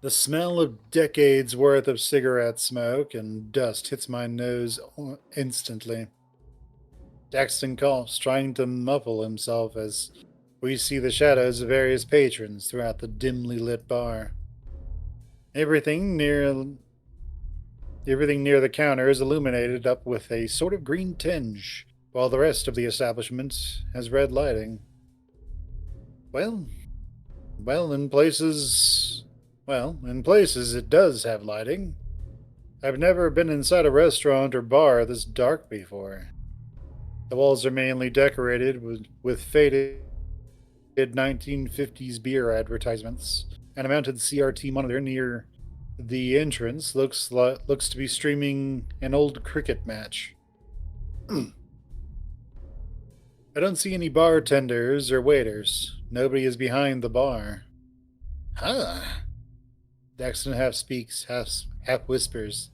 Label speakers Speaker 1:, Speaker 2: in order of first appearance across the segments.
Speaker 1: The smell of decades worth of cigarette smoke and dust hits my nose instantly. Daxton coughs, trying to muffle himself as we see the shadows of various patrons throughout the dimly lit bar. Everything near everything near the counter is illuminated up with a sort of green tinge, while the rest of the establishment has red lighting. Well, well, in places it does have lighting. I've never been inside a restaurant or bar this dark before. The walls are mainly decorated with faded 1950s beer advertisements, and a mounted CRT monitor near the entrance looks to be streaming an old cricket match. I don't see any bartenders or waiters. Nobody is behind the bar. Huh? Daxton half speaks, half whispers.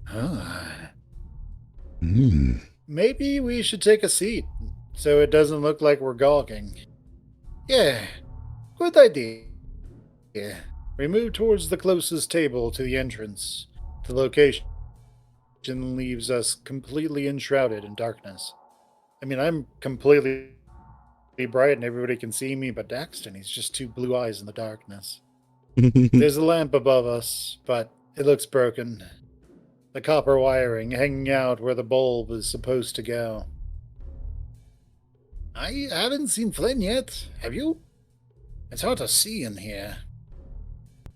Speaker 1: Huh?
Speaker 2: Hmm.
Speaker 1: Maybe we should take a seat, so it doesn't look like we're gawking. Yeah, good idea. We move towards the closest table to the entrance. The location leaves us completely enshrouded in darkness. I mean, I'm completely bright and everybody can see me, but Daxton, he's just two blue eyes in the darkness. There's a lamp above us, but it looks broken. The copper wiring hanging out where the bulb is supposed to go. I haven't seen Flynn yet. Have you? It's hard to see in here.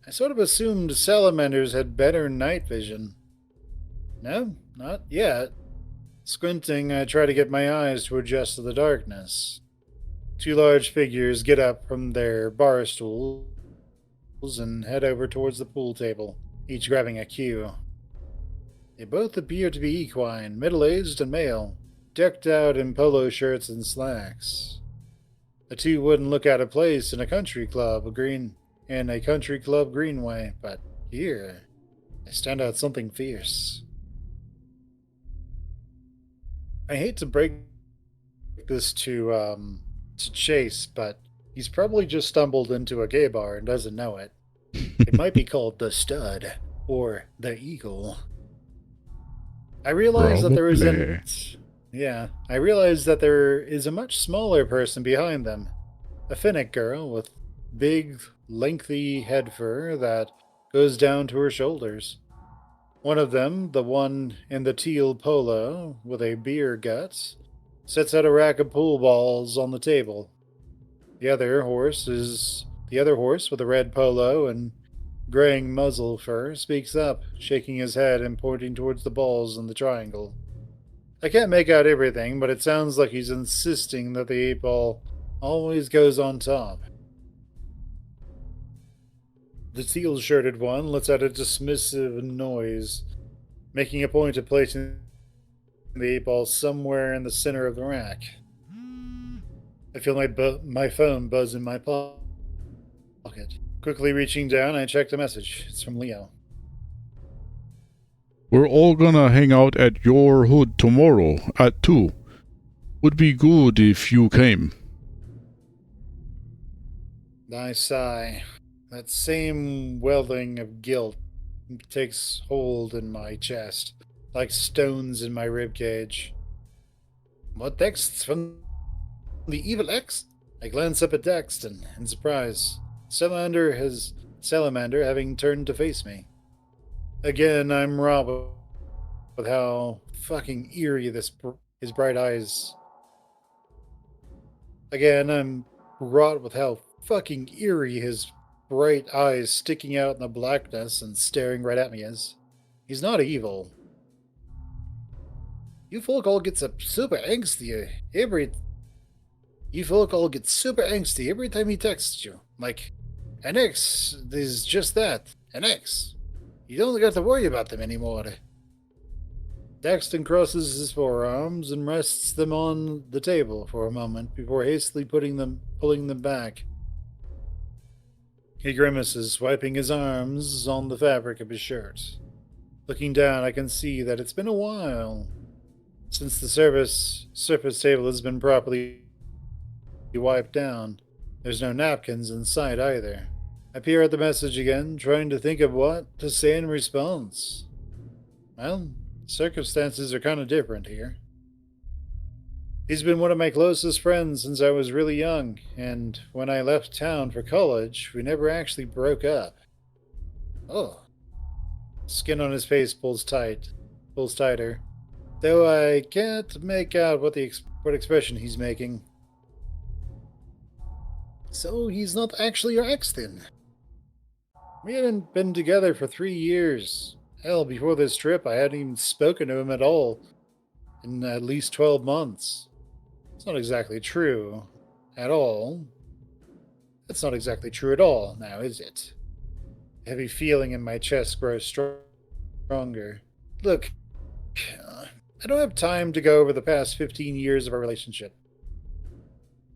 Speaker 1: I sort of assumed salamanders had better night vision. No, not yet. Squinting, I try to get my eyes to adjust to the darkness. Two large figures get up from their bar stools and head over towards the pool table, each grabbing a cue. They both appear to be equine, middle-aged and male, decked out in polo shirts and slacks. The two wouldn't look out of place in a country club greenway, but here they stand out something fierce. I hate to break this to Chase, but he's probably just stumbled into a gay bar and doesn't know it. It might be called the Stud or the Eagle. I realize that there
Speaker 2: Probably.
Speaker 1: isn't. Yeah, I realize that there is a much smaller person behind them. A Finnic girl with big, lengthy head fur that goes down to her shoulders. One of them, the one in the teal polo with a beer gut, sets out a rack of pool balls on the table. The other horse with a red polo and graying muzzle fur speaks up, shaking his head and pointing towards the balls in the triangle. I can't make out everything, but it sounds like he's insisting that the 8 ball always goes on top. The teal shirted one lets out a dismissive noise, making a point of placing the 8 ball somewhere in the center of the rack. I feel my phone buzz in my pocket. Quickly reaching down, I check the message. It's from Leo.
Speaker 2: We're all gonna hang out at your hood tomorrow at 2. Would be good if you came.
Speaker 1: I sigh. That same welling of guilt takes hold in my chest, like stones in my ribcage. What texts from the evil X? I glance up at Daxton in surprise. Salamander having turned to face me. Again, I'm robbed with how fucking eerie his bright eyes. Again, I'm wrought with how fucking eerie his bright eyes sticking out in the blackness and staring right at me is. He's not evil. You folk all get super angsty every. You folk all get super angsty every time he texts you. Like, an ex is just that, an ex. You don't got to worry about them anymore. Daxton crosses his forearms and rests them on the table for a moment before hastily pulling them back. He grimaces, wiping his arms on the fabric of his shirt. Looking down, I can see that it's been a while since the surface table has been properly wiped down. There's no napkins in sight either. I peer at the message again, trying to think of what to say in response. Well, circumstances are kind of different here. He's been one of my closest friends since I was really young, and when I left town for college, we never actually broke up. Oh. Skin on his face pulls tighter, though I can't make out what expression he's making. So he's not actually your ex then? We hadn't been together for 3 years. Hell, before this trip, I hadn't even spoken to him at all in at least 12 months. It's not exactly true at all. That's not exactly true at all, now is it? A heavy feeling in my chest grows stronger. Look, I don't have time to go over the past 15 years of our relationship.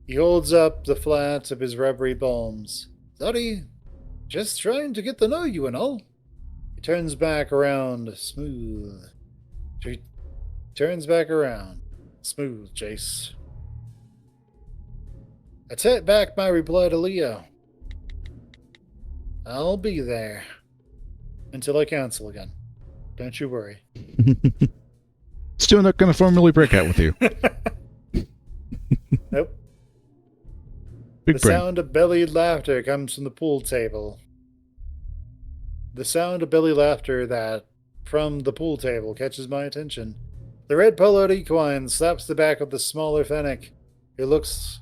Speaker 1: He holds up the flats of his rubbery palms. Sorry, just trying to get to know you and all. He turns back around, smooth. He turns back around, smooth, Jace. I take back my reply to Leo. I'll be there. Until I cancel again. Don't you worry.
Speaker 2: Still not going to formally break out with you.
Speaker 1: Nope.
Speaker 2: Big
Speaker 1: The
Speaker 2: brain.
Speaker 1: sound of bellied laughter comes from the pool table. The sound of belly laughter that, from the pool table, catches my attention. The red poloed equine slaps the back of the smaller fennec, who looks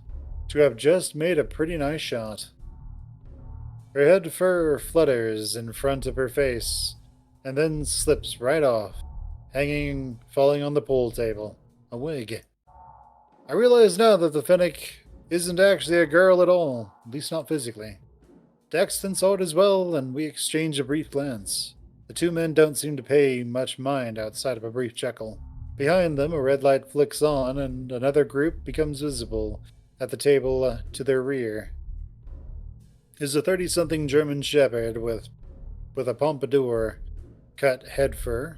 Speaker 1: to have just made a pretty nice shot. Her head fur flutters in front of her face, and then slips right off, falling on the pool table. A wig. I realize now that the fennec isn't actually a girl at all, at least not physically. Daxton saw it as well, and we exchange a brief glance. The two men don't seem to pay much mind outside of a brief chuckle. Behind them, a red light flicks on, and another group becomes visible at the table to their rear. Is a 30-something German shepherd with a pompadour, cut head fur,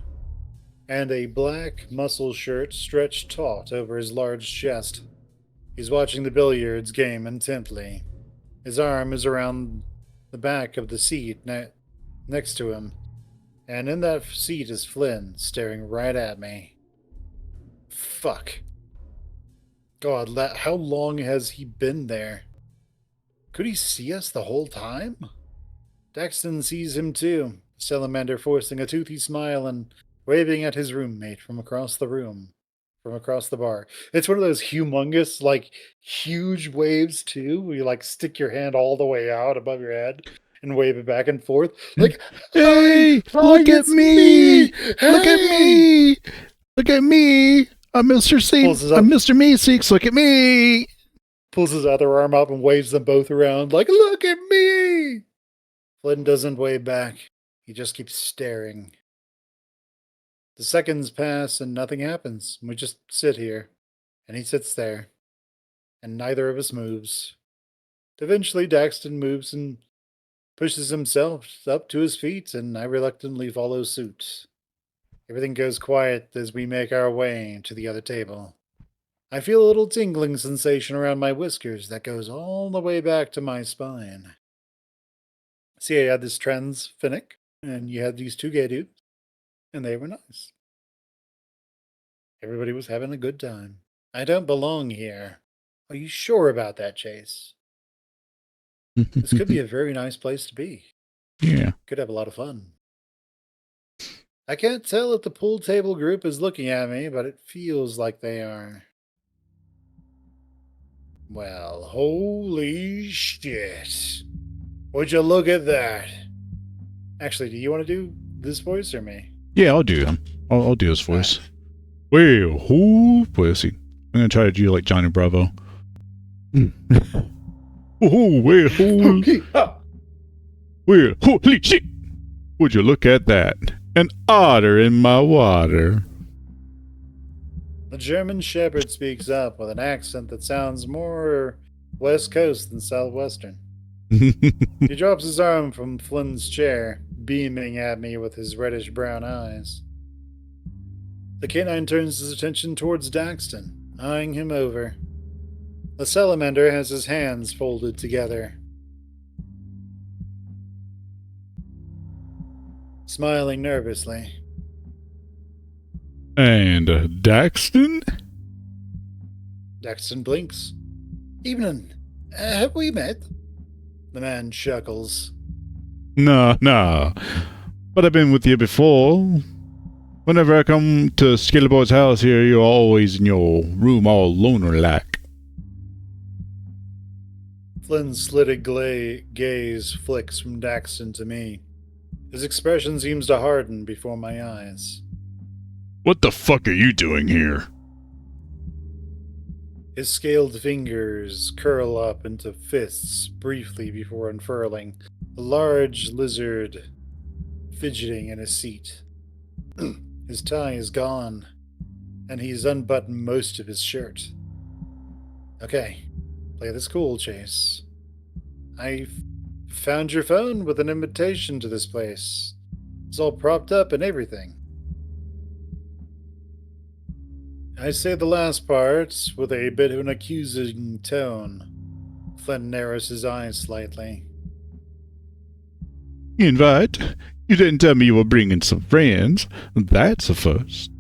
Speaker 1: and a black muscle shirt stretched taut over his large chest. He's watching the billiards game intently. His arm is around the back of the seat next to him, and in that seat is Flynn, staring right at me. Fuck. God, how long has he been there? Could he see us the whole time? Daxton sees him too, Salamander forcing a toothy smile and waving at his roommate from across the room, from across the bar. It's one of those humongous, huge waves too, where you, stick your hand all the way out above your head and wave it back and forth.
Speaker 2: Hey, look at me!
Speaker 1: Hey!
Speaker 2: Look at me! Look at me! I'm Mr. C. I'm Mr. Meeseeks. Look at me!
Speaker 1: Pulls his other arm up and waves them both around, look at me! Flynn doesn't wave back. He just keeps staring. The seconds pass and nothing happens. We just sit here. And he sits there. And neither of us moves. Eventually, Daxton moves and pushes himself up to his feet, and I reluctantly follow suit. Everything goes quiet as we make our way to the other table. I feel a little tingling sensation around my whiskers that goes all the way back to my spine. See, I had this trans Finnick, and you had these two gay dudes, and they were nice. Everybody was having a good time. I don't belong here. Are you sure about that, Chase? This could be a very nice place to be.
Speaker 2: Yeah.
Speaker 1: Could have a lot of fun. I can't tell if the pool table group is looking at me, but it feels like they are. Well, holy shit. Would you look at that? Actually, do you want to do this voice or me?
Speaker 2: Yeah, I'll do him. I'll do his voice. Well, who? Pussy. I'm gonna try to do like Johnny Bravo. Oh, well, well, holy shit! Would you look at that? An otter in my water.
Speaker 1: The German shepherd speaks up with an accent that sounds more West Coast than Southwestern. He drops his arm from Flynn's chair, beaming at me with his reddish-brown eyes. The canine turns his attention towards Daxton, eyeing him over. The salamander has his hands folded together. smiling nervously.
Speaker 2: And Daxton?
Speaker 1: Daxton blinks. Evening. Have we met? The man chuckles.
Speaker 2: Nah, nah. But I've been with you before. Whenever I come to Skillboard's house here, you're always in your room all loner-like.
Speaker 1: Flynn's slitted gaze flicks from Daxton to me. His expression seems to harden before my eyes.
Speaker 2: What the fuck are you doing here?
Speaker 1: His scaled fingers curl up into fists briefly before unfurling, a large lizard fidgeting in his seat. His tie is gone, and he's unbuttoned most of his shirt. Okay, play this cool, Chase. I found your phone with an invitation to this place. It's all propped up and everything. I say the last part with a bit of an accusing tone. Flynn narrows his eyes slightly.
Speaker 2: Invite? You didn't tell me you were bringing some friends. That's a first.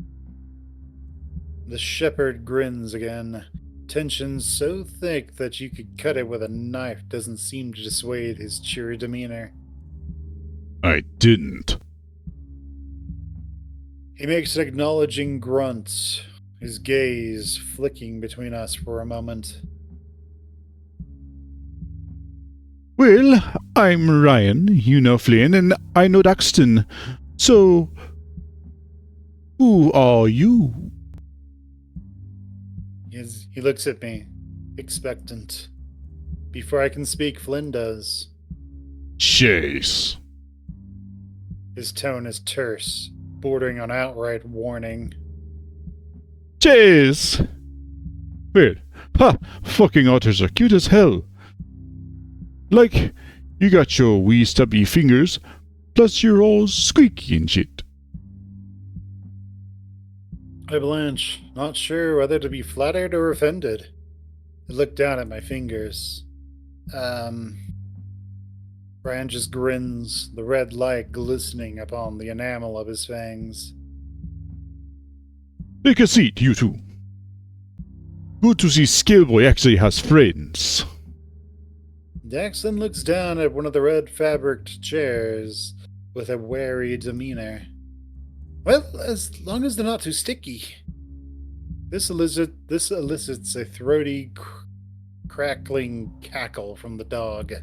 Speaker 1: The shepherd grins again. Tension so thick that you could cut it with a knife doesn't seem to dissuade his cheery demeanor.
Speaker 2: I didn't.
Speaker 1: He makes an acknowledging grunt, his gaze flicking between us for a moment.
Speaker 2: Well, I'm Ryan, you know Flynn, and I know Daxton. So, who are you?
Speaker 1: He looks at me, expectant. Before I can speak, Flynn does.
Speaker 2: Chase.
Speaker 1: His tone is terse, bordering on outright warning.
Speaker 2: Chase! Weird. Ha! Fucking otters are cute as hell. Like, you got your wee stubby fingers, plus you're all squeaky and shit.
Speaker 1: I blanch, not sure whether to be flattered or offended. I look down at my fingers. Brian just grins, the red light glistening upon the enamel of his fangs.
Speaker 2: Take a seat, you two. Good to see Skillboy actually has friends.
Speaker 1: Daxton looks down at one of the red fabriced chairs with a wary demeanor. Well, as long as they're not too sticky. This elicits a throaty, crackling cackle from the dog.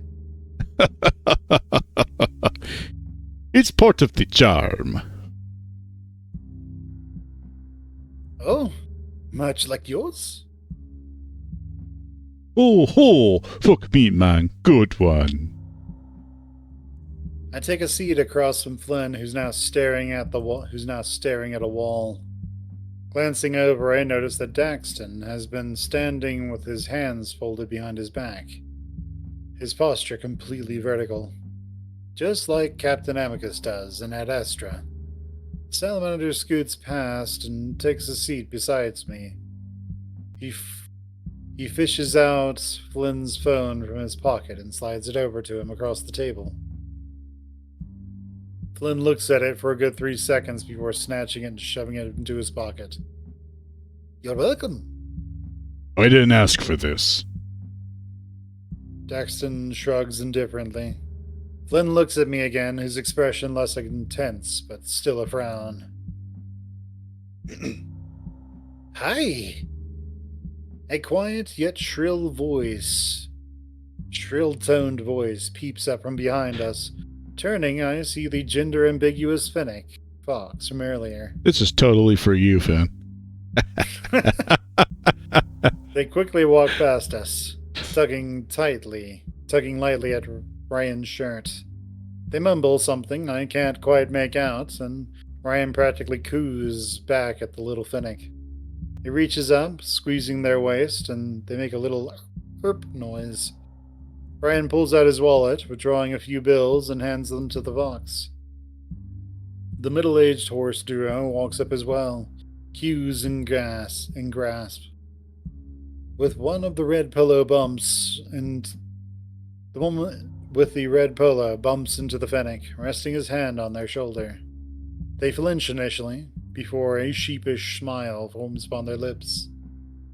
Speaker 2: It's part of the charm.
Speaker 1: Oh, much like yours?
Speaker 2: Oh ho! Fuck me, man. Good one.
Speaker 1: I take a seat across from Flynn, who's now staring at a wall. Glancing over, I notice that Daxton has been standing with his hands folded behind his back, his posture completely vertical, just like Captain Amicus does in Ad Astra. Salamander scoots past and takes a seat beside me. He fishes out Flynn's phone from his pocket and slides it over to him across the table. Flynn looks at it for a good 3 seconds before snatching it and shoving it into his pocket. You're welcome.
Speaker 2: I didn't ask for this.
Speaker 1: Daxton shrugs indifferently. Flynn looks at me again, his expression less intense, but still a frown. Hi! A quiet yet shrill toned voice peeps up from behind us. Turning, I see the gender-ambiguous Fennec, Fox from earlier.
Speaker 2: This is totally for you, Finn.
Speaker 1: They quickly walk past us, tugging lightly at Ryan's shirt. They mumble something I can't quite make out, and Ryan practically coos back at the little Fennec. He reaches up, squeezing their waist, and they make a little erp noise. Ryan pulls out his wallet, withdrawing a few bills, and hands them to the Fox. The middle-aged horse duo walks up as well, cues in grasp. With one of the red pillow bumps, and the with the red polo bumps into the fennec, resting his hand on their shoulder. They flinch initially, before a sheepish smile forms upon their lips.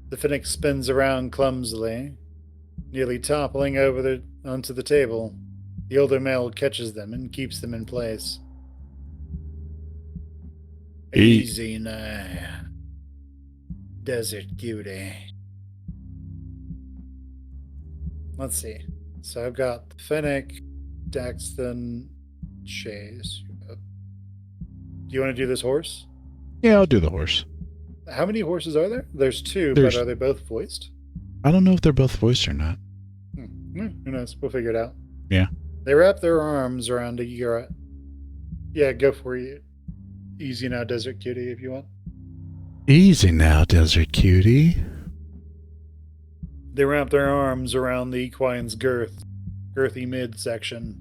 Speaker 1: The fennec spins around clumsily, nearly toppling over onto the table. The older male catches them and keeps them in place. Easy now, desert cutie. Let's see. So I've got Fennec, Daxton, Chase. Do you want to do this horse?
Speaker 2: Yeah, I'll do the horse.
Speaker 1: How many horses are there? There's two,
Speaker 2: There's-
Speaker 1: but are they both voiced?
Speaker 2: I don't know if they're both voiced or not.
Speaker 1: Who knows? We'll figure it out.
Speaker 2: Yeah.
Speaker 1: They wrap their arms around a Yura. Yeah, go for it. Easy now, desert cutie, if you want.
Speaker 2: Easy now, desert cutie.
Speaker 1: They wrap their arms around the equine's girthy midsection,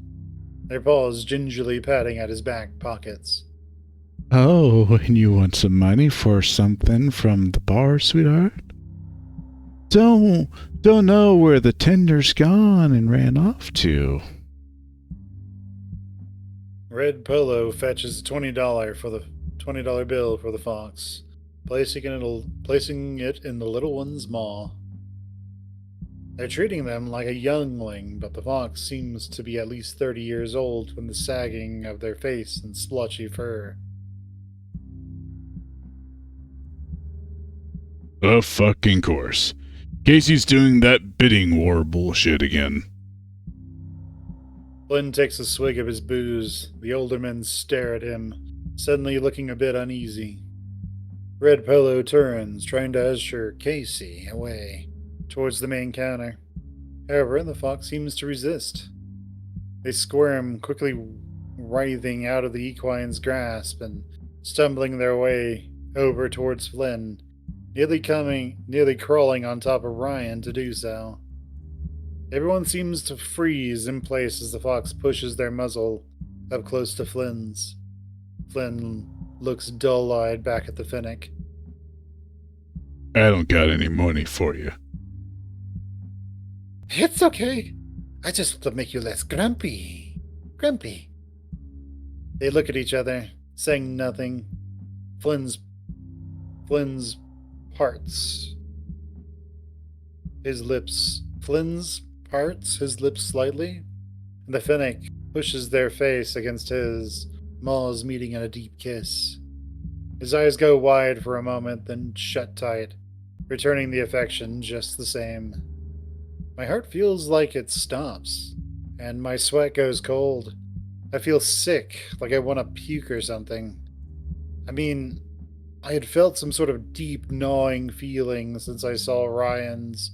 Speaker 1: their paws gingerly patting at his back pockets.
Speaker 2: Oh, and you want some money for something from the bar, sweetheart? Don't know where the tender's gone and ran off to.
Speaker 1: Red Polo fetches $20 for the $20 bill for the fox, placing it in the little one's maw. They're treating them like a youngling, but the fox seems to be at least 30 years old from the sagging of their face and splotchy fur.
Speaker 2: Of fucking course. Casey's doing that bidding war bullshit again.
Speaker 1: Flynn takes a swig of his booze. The older men stare at him, suddenly looking a bit uneasy. Red Polo turns, trying to usher Casey away towards the main counter. However, the fox seems to resist. They squirm, quickly writhing out of the equine's grasp and stumbling their way over towards Flynn, nearly crawling on top of Ryan to do so. Everyone seems to freeze in place as the fox pushes their muzzle up close to Flynn's. Flynn looks dull-eyed back at the fennec.
Speaker 2: I don't got any money for you.
Speaker 1: It's okay. I just want to make you less grumpy. Grumpy. They look at each other, saying nothing. Flynn's parts. His lips. Flynn's parts his lips slightly, and the fennec pushes their face against his, maws meeting in a deep kiss. His eyes go wide for a moment, then shut tight, returning the affection just the same. My heart feels like it stops, and my sweat goes cold. I feel sick, like I want to puke or something. I mean, I had felt some sort of deep gnawing feeling since I saw Ryan's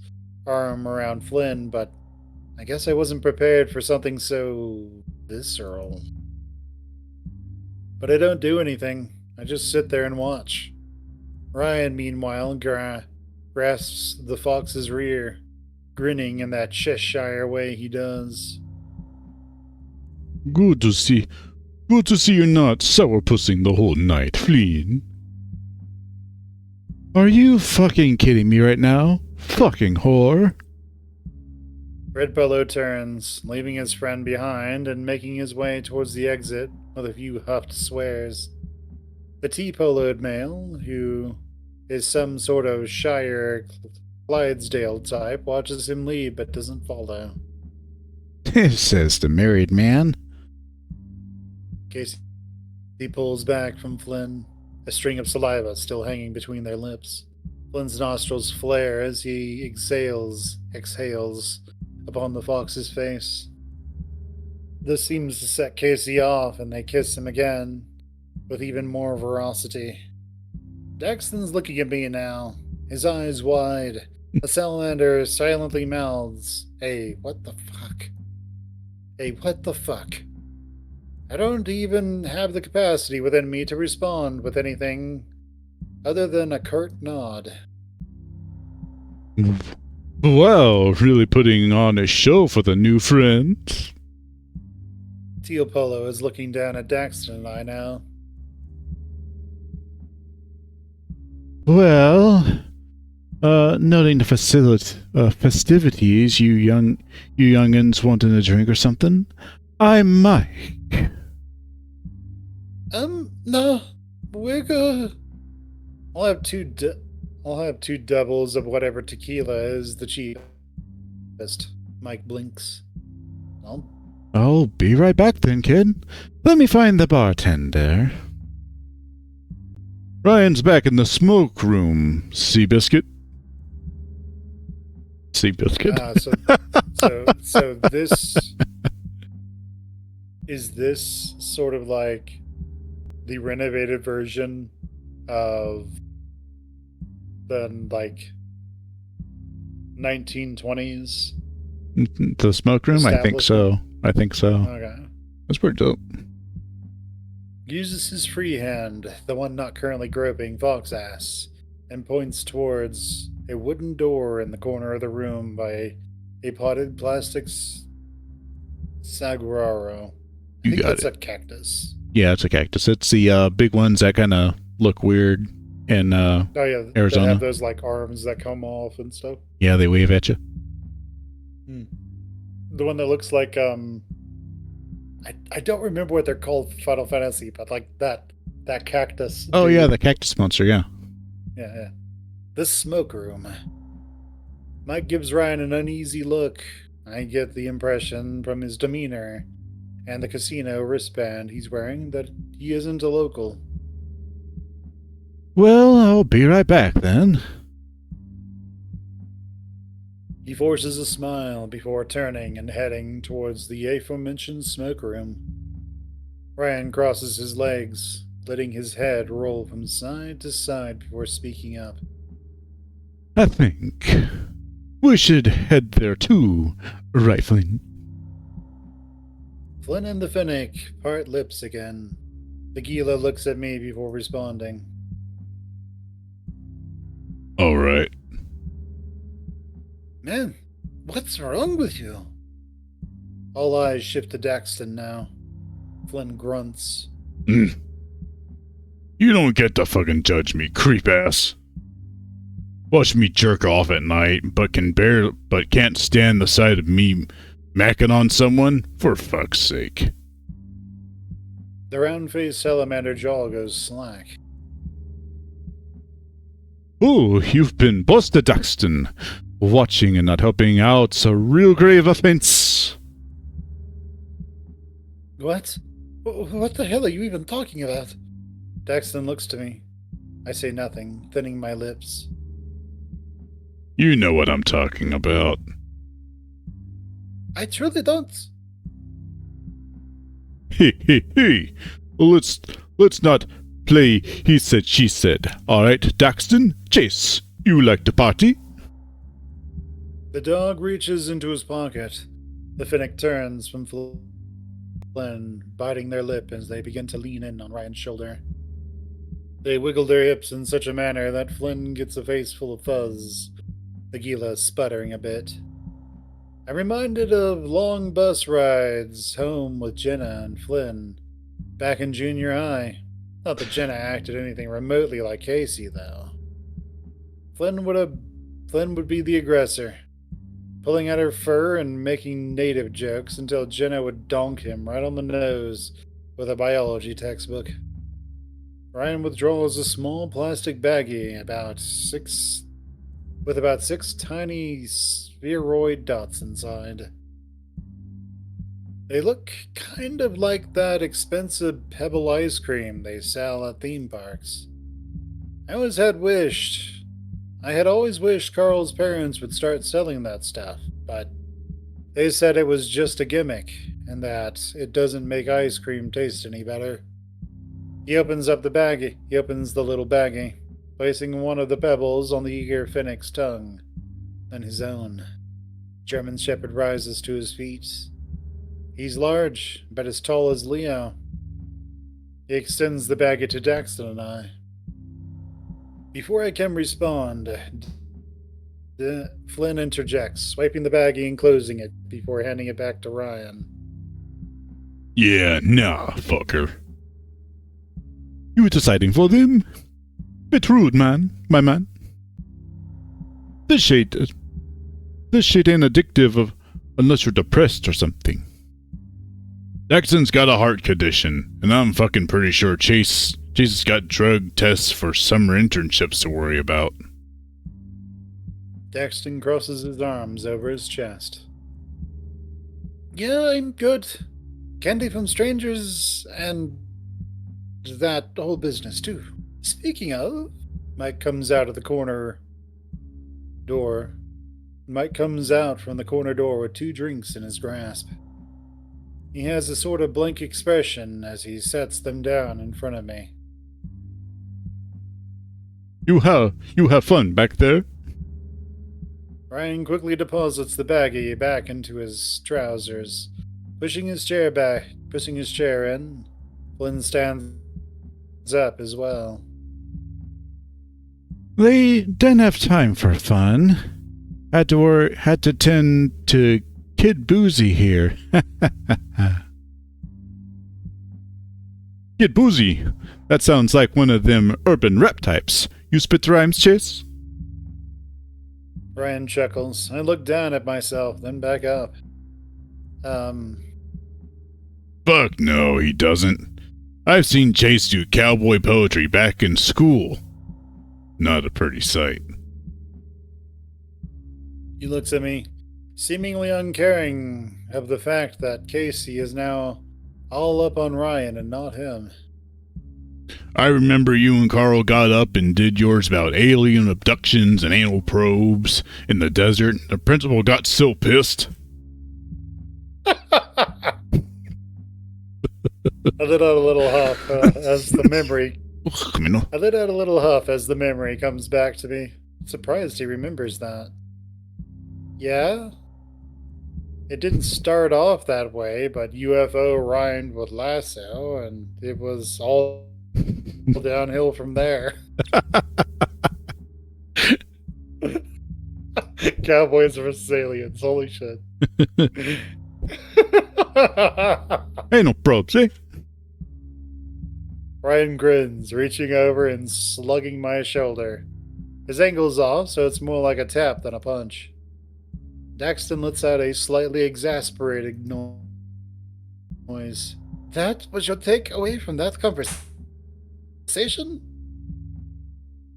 Speaker 1: arm around Flynn, but I guess I wasn't prepared for something so visceral. But I don't do anything. I just sit there and watch. Ryan, meanwhile, grasps the fox's rear, grinning in that Cheshire way he does.
Speaker 2: Good to see you're not sourpussing the whole night, Flynn. Are you fucking kidding me right now? Fucking whore.
Speaker 1: Red Polo turns, leaving his friend behind and making his way towards the exit with a few huffed swears. The tea-poloed male, who is some sort of Shire Clydesdale type, watches him leave but doesn't follow.
Speaker 2: Says the married man.
Speaker 1: Casey pulls back from Flynn, a string of saliva still hanging between their lips. Flynn's nostrils flare as he exhales upon the fox's face. This seems to set Casey off, and they kiss him again, with even more ferocity. Daxton's looking at me now, his eyes wide. The salamander silently mouths, "Hey, what the fuck? Hey, what the fuck?" I don't even have the capacity within me to respond with anything other than a curt nod.
Speaker 2: Well, really putting on a show for the new friend.
Speaker 1: Teal Polo is looking down at Daxton and I now.
Speaker 2: Noting the festivities, you youngins wanting a drink or something? I'm Mike.
Speaker 1: No, we're good. I'll have two doubles of whatever tequila is the cheapest. Mike blinks.
Speaker 2: I'll be right back then, kid. Let me find the bartender. Ryan's back in the smoke room, Seabiscuit.
Speaker 1: So this is this sort of like the renovated version of the 1920s.
Speaker 2: The smoke room? I think so.
Speaker 1: Okay.
Speaker 2: That's pretty dope.
Speaker 1: Uses his free hand, the one not currently groping Fox ass, and points towards a wooden door in the corner of the room by a potted plastic saguaro. I think that's a cactus.
Speaker 2: Yeah, it's a cactus. It's the big ones that kind of look weird in Arizona.
Speaker 1: They have those like arms that come off and stuff.
Speaker 2: Yeah, they wave at you.
Speaker 1: The one that looks like I don't remember what they're called for Final Fantasy, but like that cactus.
Speaker 2: Oh yeah, the cactus monster, yeah.
Speaker 1: Yeah. The smoke room. Mike gives Ryan an uneasy look. I get the impression from his demeanor and the casino wristband he's wearing that he isn't a local.
Speaker 2: Well, I'll be right back then.
Speaker 1: He forces a smile before turning and heading towards the aforementioned smoke room. Ryan crosses his legs, letting his head roll from side to side before speaking up.
Speaker 2: I think we should head there too, right, Flynn?
Speaker 1: Flynn and the Finnick part lips again. Tequila looks at me before responding.
Speaker 2: All right.
Speaker 1: Man, what's wrong with you? All eyes shift to Daxton now. Flynn grunts.
Speaker 2: You don't get to fucking judge me, creep ass. Watch me jerk off at night, but can't stand the sight of me macking on someone? For fuck's sake.
Speaker 1: The round-faced salamander jaw goes slack.
Speaker 2: Oh, you've been busted, Daxton. Watching and not helping out's a real grave offense.
Speaker 1: What? What the hell are you even talking about? Daxton looks to me. I say nothing, thinning my lips.
Speaker 2: You know what I'm talking about.
Speaker 1: I truly don't.
Speaker 2: Hey. Well, let's not play he said, she said. All right, Daxton, Chase, you like to party?
Speaker 1: The dog reaches into his pocket. The Finnick turns from Flynn, biting their lip as they begin to lean in on Ryan's shoulder. They wiggle their hips in such a manner that Flynn gets a face full of fuzz, Tequila sputtering a bit. I'm reminded of long bus rides home with Jenna and Flynn back in junior high. Not that Jenna acted anything remotely like Casey, though. Flynn would be the aggressor, pulling at her fur and making native jokes until Jenna would donk him right on the nose with a biology textbook. Ryan withdraws a small plastic baggie with about six tiny spheroid dots inside. They look kind of like that expensive pebble ice cream they sell at theme parks. I had always wished Carl's parents would start selling that stuff, but they said it was just a gimmick and that it doesn't make ice cream taste any better. He opens the little baggie, placing one of the pebbles on the eager Finnick's tongue, then his own. German Shepherd rises to his feet. He's large, but as tall as Leo. He extends the baggie to Daxton and I. Before I can respond, Flynn interjects, swiping the baggie and closing it before handing it back to Ryan.
Speaker 2: Yeah, nah, fucker. You were deciding for them? Bit rude, my man. This shit ain't addictive unless you're depressed or something. Daxton's got a heart condition, and I'm fucking pretty sure Chase has got drug tests for summer internships to worry about.
Speaker 1: Daxton crosses his arms over his chest. Yeah, I'm good. Candy from strangers and that whole business, too. Speaking of, Mike comes out of the corner door. Mike comes out from the corner door with 2 drinks in his grasp. He has a sort of blank expression as he sets them down in front of me.
Speaker 2: You have fun back there?
Speaker 1: Ryan quickly deposits the baggie back into his trousers, pushing his chair in. Flynn stands up as well.
Speaker 2: They didn't have time for fun. Had to tend to Kid Boozy here. Kid Boozy? That sounds like one of them urban rap types. You spit rhymes, Chase?
Speaker 1: Ryan chuckles. I look down at myself, then back up.
Speaker 2: Fuck no, he doesn't. I've seen Chase do cowboy poetry back in school. Not a pretty sight.
Speaker 1: He looks at me, seemingly uncaring of the fact that Casey is now all up on Ryan and not him.
Speaker 2: I remember you and Carl got up and did yours about alien abductions and anal probes in the desert. The principal got so pissed.
Speaker 1: I let out a little huff as the memory. I let out a little huff as the memory comes back to me. Surprised he remembers that. Yeah? It didn't start off that way, but UFO rhymed with lasso, and it was all downhill from there. Cowboys versus aliens. Holy shit.
Speaker 2: Ain't no probes, eh?
Speaker 1: Ryan grins, reaching over and slugging my shoulder. His angle's off, so it's more like a tap than a punch. Daxton lets out a slightly exasperated noise. That was your take away from that conversation?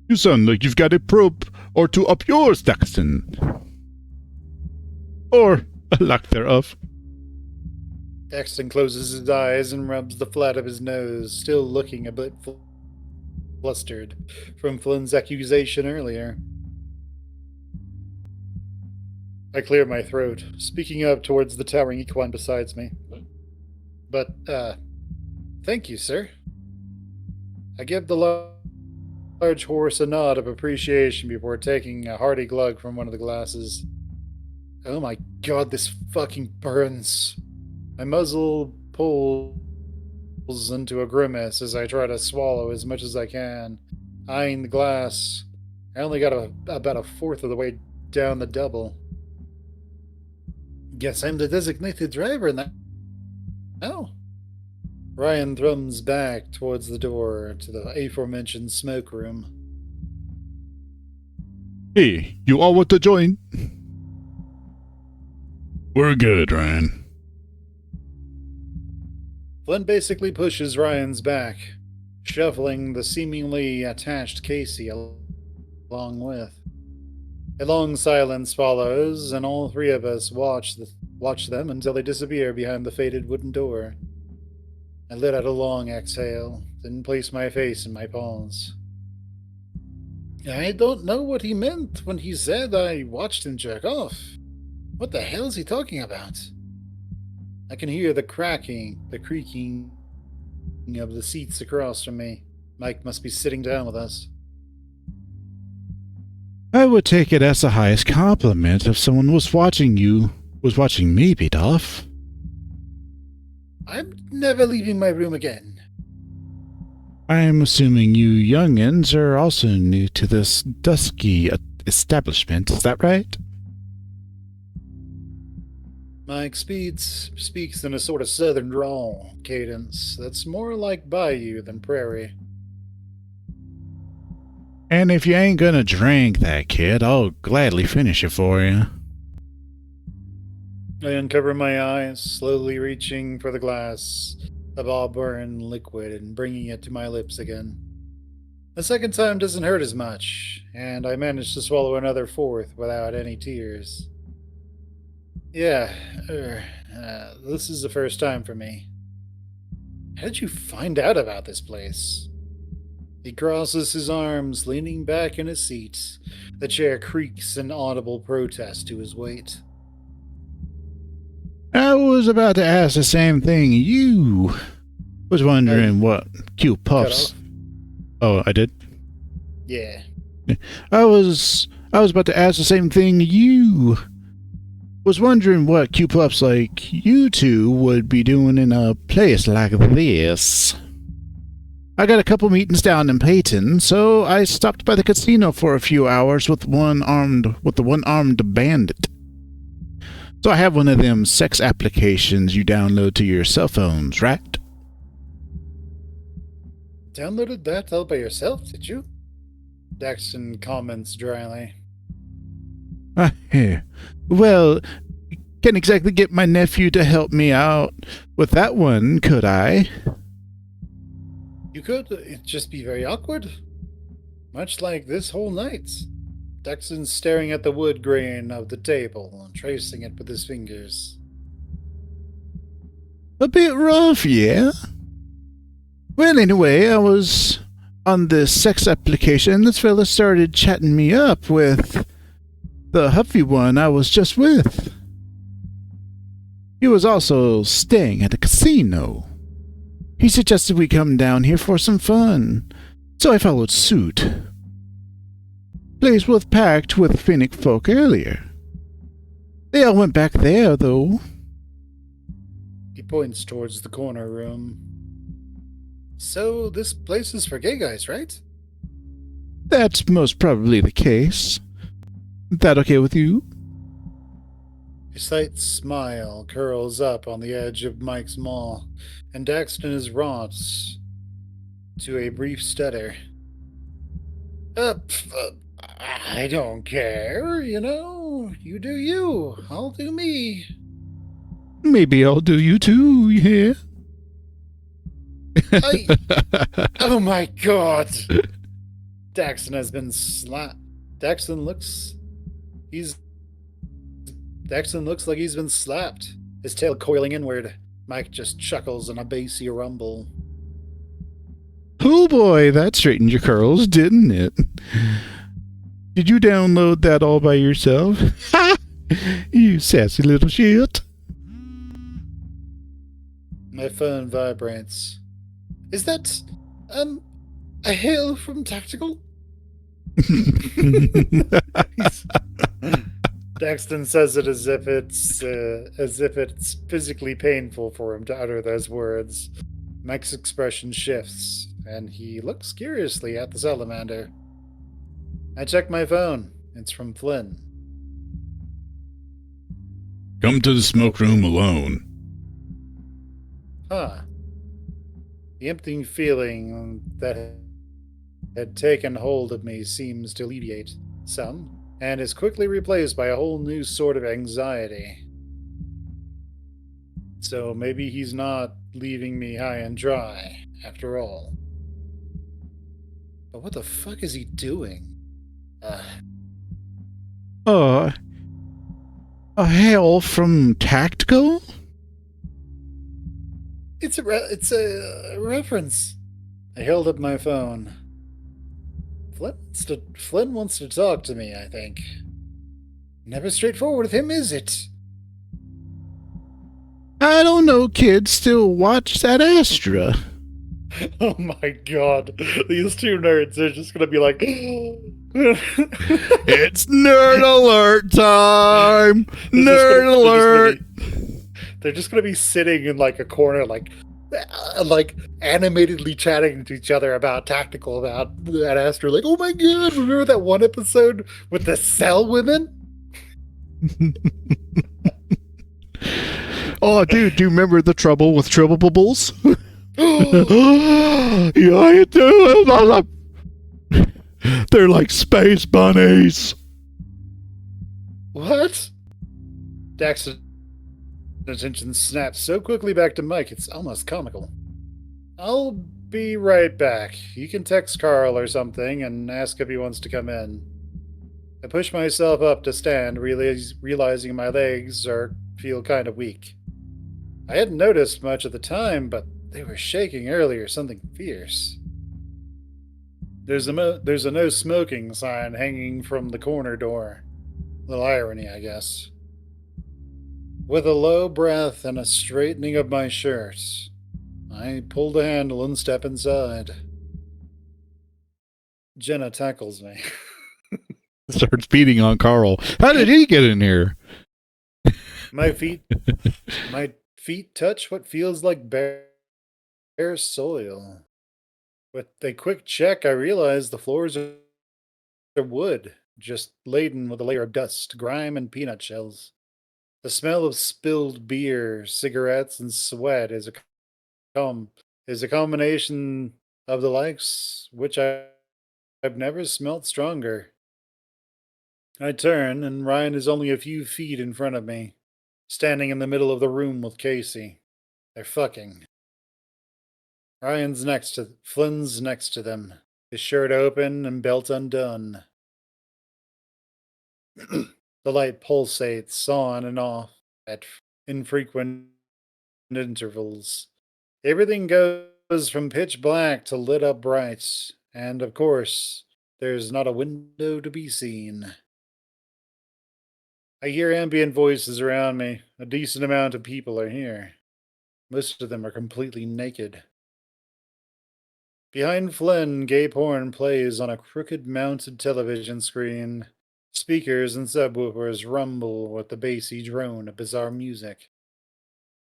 Speaker 2: You sound like you've got a probe or two up yours, Daxton. Or a lack thereof.
Speaker 1: Daxton closes his eyes and rubs the flat of his nose, still looking a bit flustered from Flynn's accusation earlier. I clear my throat, speaking up towards the towering equine beside me. But, thank you, sir. I give the large horse a nod of appreciation before taking a hearty glug from one of the glasses. Oh my god, this fucking burns. My muzzle pulls into a grimace as I try to swallow as much as I can, eyeing the glass. I only got about a fourth of the way down the double. Guess I'm the designated driver now. Oh. Ryan thrums back towards the door to the aforementioned smoke room.
Speaker 2: Hey, you all want to join? We're good, Ryan.
Speaker 1: Flynn basically pushes Ryan's back, shuffling the seemingly attached Casey along with. A long silence follows, and all three of us watch them until they disappear behind the faded wooden door. I let out a long exhale, then place my face in my palms. I don't know what he meant when he said I watched him jerk off. What the hell is he talking about? I can hear the creaking of the seats across from me. Mike must be sitting down with us.
Speaker 2: I would take it as the highest compliment if someone was watching me beat off.
Speaker 1: I'm never leaving my room again.
Speaker 2: I'm assuming you youngins are also new to this dusky establishment, is that right?
Speaker 1: Mike speaks in a sort of southern drawl cadence that's more like bayou than prairie.
Speaker 2: And if you ain't gonna drink that, kid, I'll gladly finish it for you.
Speaker 1: I uncover my eyes, slowly reaching for the glass of auburn liquid and bringing it to my lips again. The second time doesn't hurt as much, and I manage to swallow another fourth without any tears. Yeah, this is the first time for me. How did you find out about this place? He crosses his arms, leaning back in his seat. The chair creaks in audible protest to his weight.
Speaker 2: I was about to ask the same thing. You was wondering what Q Puffs. Oh, I did?
Speaker 1: Yeah.
Speaker 2: I was about to ask the same thing. You was wondering what Q Puffs like you two would be doing in a place like this. I got a couple meetings down in Peyton, so I stopped by the casino for a few hours with the one-armed bandit. So I have one of them sex applications you download to your cell phones, right?
Speaker 1: Downloaded that all by yourself, did you? Daxton comments dryly.
Speaker 2: Well, can't exactly get my nephew to help me out with that one, could I?
Speaker 1: You could. It'd just be very awkward. Much like this whole night. Daxton's staring at the wood grain of the table and tracing it with his fingers.
Speaker 2: A bit rough, yeah? Well, anyway, I was on this sex application, and this fella started chatting me up with the huffy one I was just with. He was also staying at a casino. He suggested we come down here for some fun, so I followed suit. Place was packed with Finnick folk earlier. They all went back there, though.
Speaker 1: He points towards the corner room. So, this place is for gay guys, right?
Speaker 2: That's most probably the case. That okay with you?
Speaker 1: A slight smile curls up on the edge of Mike's maw, and Daxton is wrought to a brief stutter. I don't care, you know. You do you. I'll do me.
Speaker 2: Maybe I'll do you too, yeah?
Speaker 1: Oh my god! Daxton has been slapped. Daxton looks like he's been slapped, his tail coiling inward. Mike just chuckles in a bassy rumble.
Speaker 2: Oh boy, that straightened your curls, didn't it? Did you download that all by yourself? Ha! You sassy little shit.
Speaker 1: My phone vibrates. Is that, a hail from Tactical? Daxton says it as if it's physically painful for him to utter those words. Mike's expression shifts, and he looks curiously at the salamander. I check my phone. It's from Flynn.
Speaker 2: Come to the smoke room alone.
Speaker 1: Huh. The emptying feeling that had taken hold of me seems to alleviate some, and is quickly replaced by a whole new sort of anxiety. So maybe he's not leaving me high and dry, after all. But what the fuck is he doing?
Speaker 2: A hail from Tactical?
Speaker 1: It's a reference. I held up my phone. Flynn wants to talk to me, I think. Never straightforward with him, is it?
Speaker 2: I don't know, kid. Still watch that Astra.
Speaker 1: Oh my god. These two nerds are just gonna be like...
Speaker 2: It's nerd alert time! Nerd alert!
Speaker 1: They're just gonna be sitting in like a corner, like animatedly chatting to each other about Tactical, about that Astra. Like, oh my god, remember that one episode with the cell women?
Speaker 2: Oh, dude, do you remember the trouble with Tribbles? Yeah, I do. They're like space bunnies.
Speaker 1: What? Dax's attention snaps so quickly back to Mike, it's almost comical. I'll be right back. You can text Carl or something and ask if he wants to come in. I push myself up to stand, realizing my legs feel kind of weak. I hadn't noticed much at the time, but they were shaking earlier, something fierce. There's a no smoking sign hanging from the corner door. Little irony, I guess. With a low breath and a straightening of my shirt, I pull the handle and step inside. Jenna tackles me.
Speaker 2: Starts beating on Carl. How did he get in here?
Speaker 1: My feet touch what feels like bare soil. With a quick check, I realize the floors are wood, just laden with a layer of dust, grime, and peanut shells. The smell of spilled beer, cigarettes, and sweat com- is a combination of the likes which I've never smelt stronger. I turn, and Ryan is only a few feet in front of me, standing in the middle of the room with Casey. They're fucking. Flynn's next to them, his shirt open and belt undone. The light pulsates on and off at infrequent intervals. Everything goes from pitch black to lit up bright, and of course, there's not a window to be seen. I hear ambient voices around me. A decent amount of people are here. Most of them are completely naked. Behind Flynn, gay porn plays on a crooked mounted television screen. Speakers and subwoofers rumble with the bassy drone of bizarre music.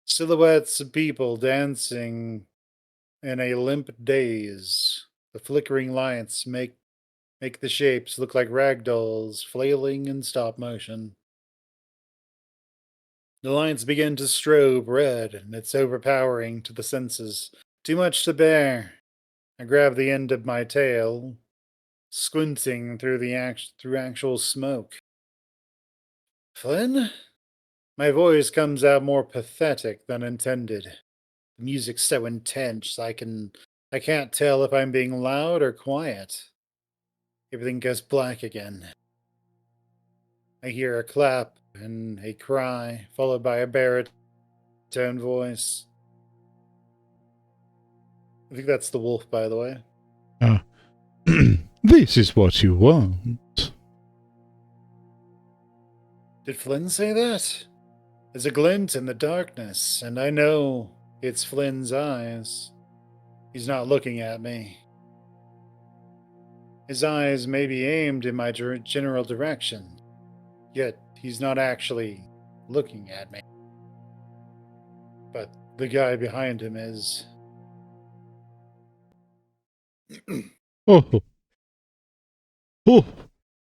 Speaker 1: Silhouettes of people dancing in a limp daze. The flickering lights make the shapes look like rag dolls flailing in stop motion. The lights begin to strobe red, and it's overpowering to the senses. Too much to bear. I grab the end of my tail, squinting through actual smoke. Flynn? My voice comes out more pathetic than intended. The music's so intense I can't tell if I'm being loud or quiet. Everything goes black again. I hear a clap and a cry, followed by a baritone voice. I think that's the wolf, by the way.
Speaker 2: This is what you want.
Speaker 1: Did Flynn say that? There's a glint in the darkness, and I know it's Flynn's eyes. He's not looking at me. His eyes may be aimed in my general direction, yet he's not actually looking at me. But the guy behind him is.
Speaker 2: Oh, oh,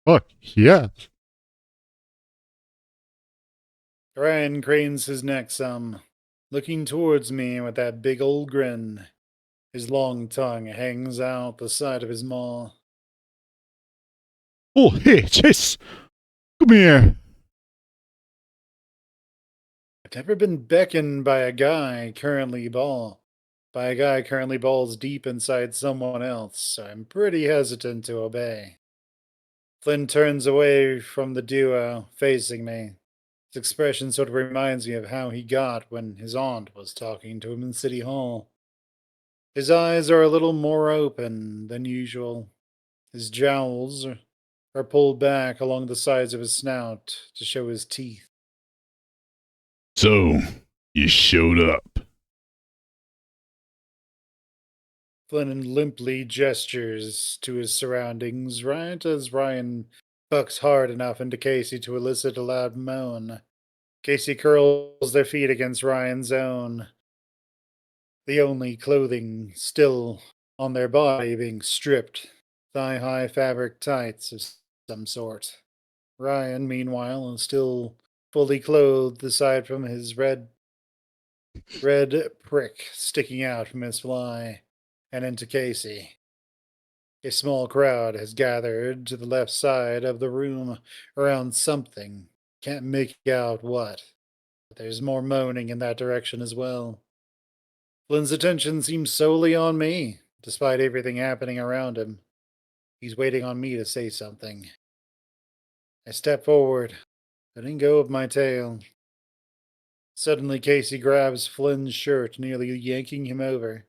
Speaker 2: fuck, yeah.
Speaker 1: Ryan cranes his neck some, looking towards me with that big old grin. His long tongue hangs out the side of his maw.
Speaker 2: Oh, hey, Chase, come here.
Speaker 1: I've never been beckoned by a guy currently balls deep inside someone else, so I'm pretty hesitant to obey. Flynn turns away from the duo, facing me. His expression sort of reminds me of how he got when his aunt was talking to him in City Hall. His eyes are a little more open than usual. His jowls are pulled back along the sides of his snout to show his teeth.
Speaker 2: So, you showed up.
Speaker 1: Flynn limply gestures to his surroundings, right as Ryan bucks hard enough into Casey to elicit a loud moan. Casey curls their feet against Ryan's own, the only clothing still on their body being stripped, thigh-high fabric tights of some sort. Ryan, meanwhile, is still fully clothed aside from his red prick sticking out from his fly and into Casey. A small crowd has gathered to the left side of the room around something. Can't make out what, but there's more moaning in that direction as well. Flynn's attention seems solely on me, despite everything happening around him. He's waiting on me to say something. I step forward, letting go of my tail. Suddenly, Casey grabs Flynn's shirt, nearly yanking him over.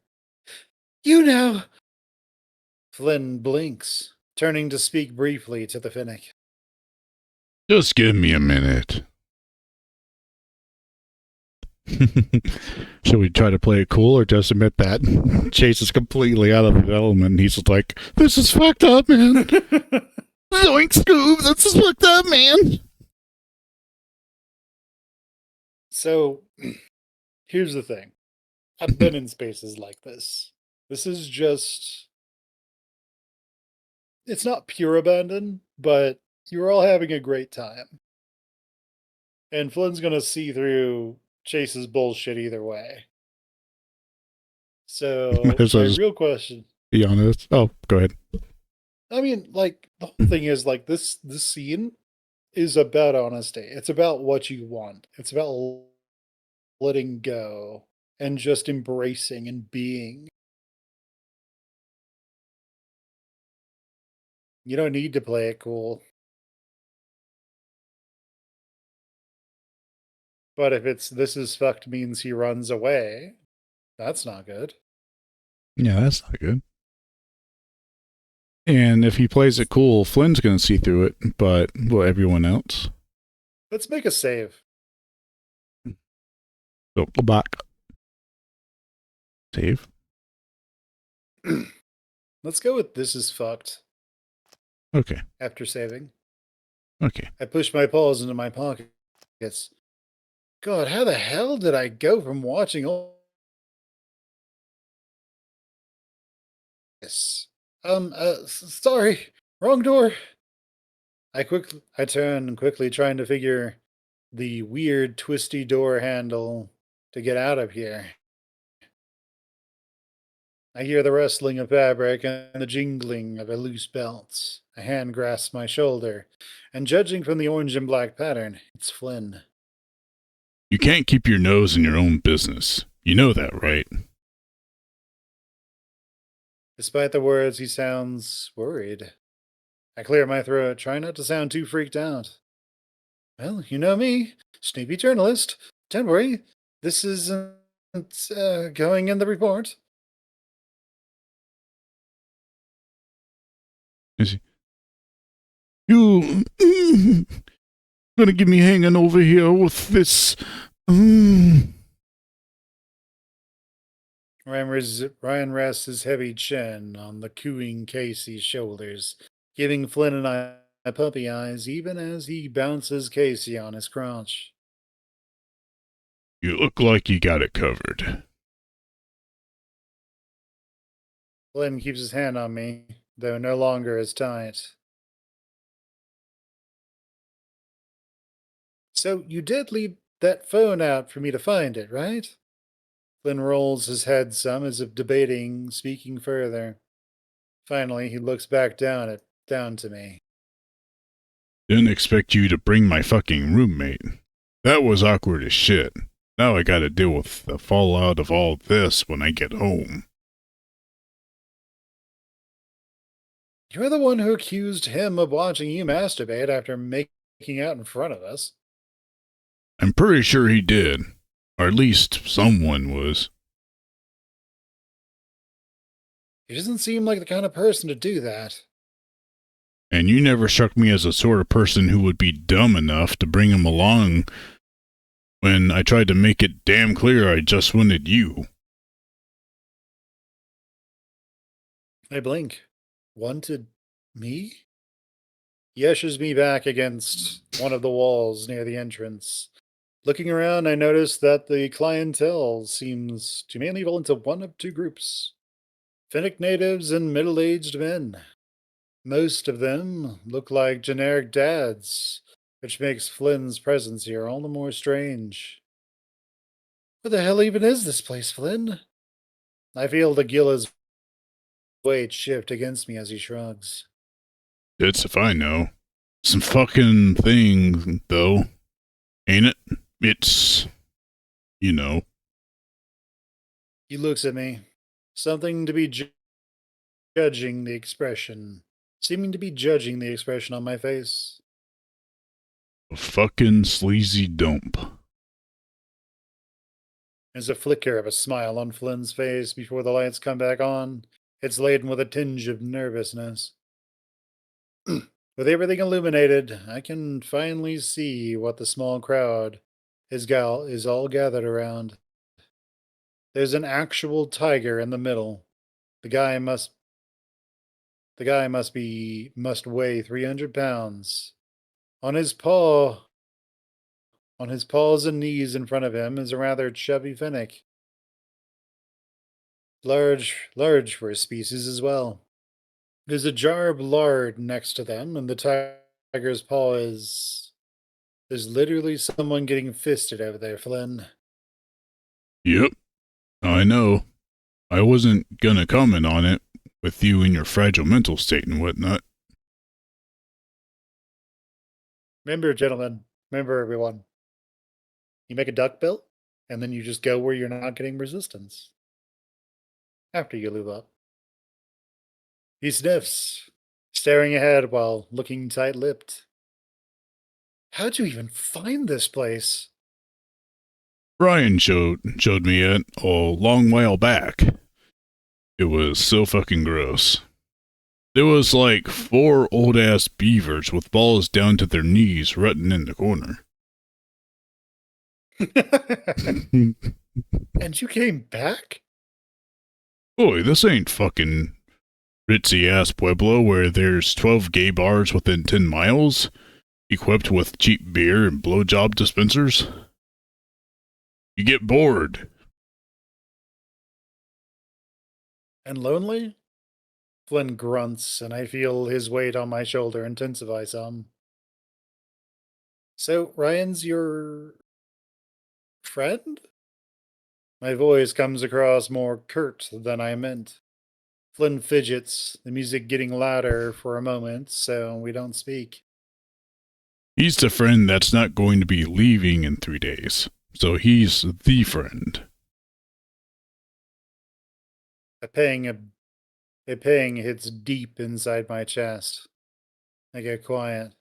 Speaker 1: You know! Flynn blinks, turning to speak briefly to the Finnick.
Speaker 2: Just give me a minute. Should we try to play it cool or just admit that Chase is completely out of his element and he's just like, this is fucked up, man. Zoink Scoob, this is fucked up, man.
Speaker 1: So, here's the thing. I've been in spaces like this. This is just... It's not pure abandon, but you're all having a great time. And Flynn's gonna see through Chase's bullshit either way. So, my real question...
Speaker 2: Be honest. Oh, go ahead.
Speaker 1: I mean, like, the whole thing is, like, this scene is about honesty. It's about what you want. It's about letting go and just embracing and being. You don't need to play it cool. But if it's this is fucked means he runs away, that's not good.
Speaker 2: Yeah, that's not good. And if he plays it cool, Flynn's going to see through it, but will everyone else?
Speaker 1: Let's make a save.
Speaker 2: So, go back. Save.
Speaker 1: Let's go with this is fucked.
Speaker 2: Okay.
Speaker 1: After saving.
Speaker 2: Okay.
Speaker 1: I push my paws into my pockets. God, how the hell did I go from watching all this? Sorry, wrong door. I turn quickly, trying to figure the weird twisty door handle to get out of here. I hear the rustling of fabric and the jingling of a loose belt. A hand grasps my shoulder, and judging from the orange and black pattern, it's Flynn.
Speaker 2: You can't keep your nose in your own business. You know that, right?
Speaker 1: Despite the words, he sounds worried. I clear my throat, trying not to sound too freaked out. Well, you know me, snoopy journalist. Don't worry, this isn't going in the report.
Speaker 2: Is he? You gonna get me hanging over here with this?
Speaker 1: Ryan rests his heavy chin on the cooing Casey's shoulders, giving Flynn and I puppy eyes even as he bounces Casey on his crotch.
Speaker 2: You look like you got it covered.
Speaker 1: Flynn keeps his hand on me, though no longer as tight. So you did leave that phone out for me to find it, right? Flynn rolls his head some as if debating speaking further. Finally, he looks back down to me.
Speaker 2: Didn't expect you to bring my fucking roommate. That was awkward as shit. Now I gotta deal with the fallout of all this when I get home.
Speaker 1: You're the one who accused him of watching you masturbate after making out in front of us.
Speaker 2: I'm pretty sure he did. Or at least someone was.
Speaker 1: He doesn't seem like the kind of person to do that.
Speaker 2: And you never struck me as the sort of person who would be dumb enough to bring him along when I tried to make it damn clear I just wanted you.
Speaker 1: I blink. Wanted me? He ushers me back against one of the walls near the entrance. Looking around, I notice that the clientele seems to mainly fall into one of two groups: Finnick natives and middle-aged men. Most of them look like generic dads, which makes Flynn's presence here all the more strange. What the hell even is this place, Flynn? I feel the Gilla's weight shift against me as he shrugs.
Speaker 2: It's if I know. Some fucking thing, though. Ain't it? It's, you know.
Speaker 1: He looks at me, something to be judging the expression, seeming to be judging the expression on my face.
Speaker 2: A fucking sleazy dump.
Speaker 1: There's a flicker of a smile on Flynn's face before the lights come back on. It's laden with a tinge of nervousness. With everything illuminated, I can finally see what the small crowd is all gathered around. There's an actual tiger in the middle. The guy must must weigh 300 pounds. On his paws and knees in front of him is a rather chubby finnick. Large for his species as well. There's a jar of lard next to them, and the tiger's paw is. There's literally someone getting fisted over there, Flynn.
Speaker 2: Yep, I know. I wasn't gonna comment on it with you in your fragile mental state and whatnot.
Speaker 1: Remember, gentlemen, remember everyone. You make a duck bill, and then you just go where you're not getting resistance. After you lube up. He sniffs, staring ahead while looking tight-lipped. How'd you even find this place?
Speaker 2: Brian showed me it a long while back. It was so fucking gross. There was like 4 old ass beavers with balls down to their knees rutting in the corner.
Speaker 1: And you came back?
Speaker 2: Boy, this ain't fucking ritzy ass Pueblo where there's 12 gay bars within 10 miles, equipped with cheap beer and blowjob dispensers. You get bored.
Speaker 1: And lonely? Flynn grunts, and I feel his weight on my shoulder intensify some. So, Ryan's your friend? My voice comes across more curt than I meant. Flynn fidgets, the music getting louder for a moment, so we don't speak.
Speaker 2: He's the friend that's not going to be leaving in 3 days. So he's the friend.
Speaker 1: A pang hits deep inside my chest. I get quiet.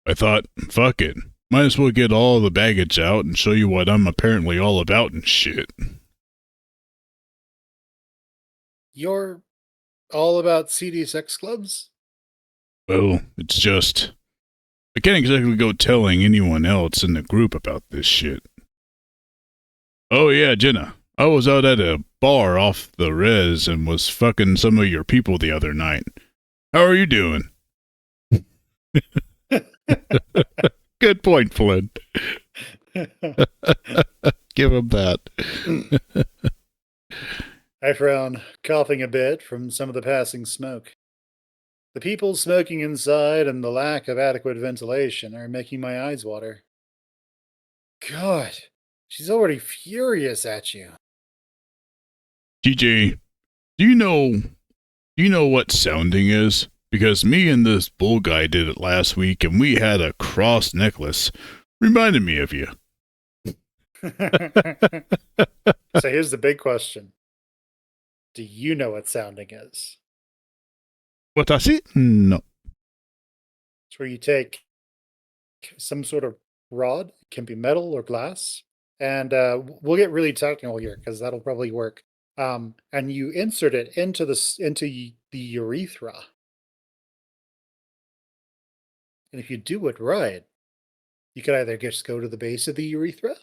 Speaker 2: I thought, fuck it. Might as well get all the baggage out and show you what I'm apparently all about and shit.
Speaker 1: You're all about seedy sex clubs?
Speaker 2: Well, it's just... I can't exactly go telling anyone else in the group about this shit. Oh yeah, Jenna. I was out at a bar off the res and was fucking some of your people the other night. How are you doing? Good point, Flynn. Give him that.
Speaker 1: I frown, coughing a bit from some of the passing smoke. The people smoking inside and the lack of adequate ventilation are making my eyes water. God, she's already furious at you.
Speaker 2: TJ, do you know what sounding is? Because me and this bull guy did it last week and we had a cross necklace. Reminded me of you.
Speaker 1: So here's the big question. Do you know what sounding is?
Speaker 2: What I see? No.
Speaker 1: It's where you take some sort of rod, it can be metal or glass, and we'll get really technical here because that'll probably work. And you insert it into the urethra. And if you do it right, you could either just go to the base of the urethra,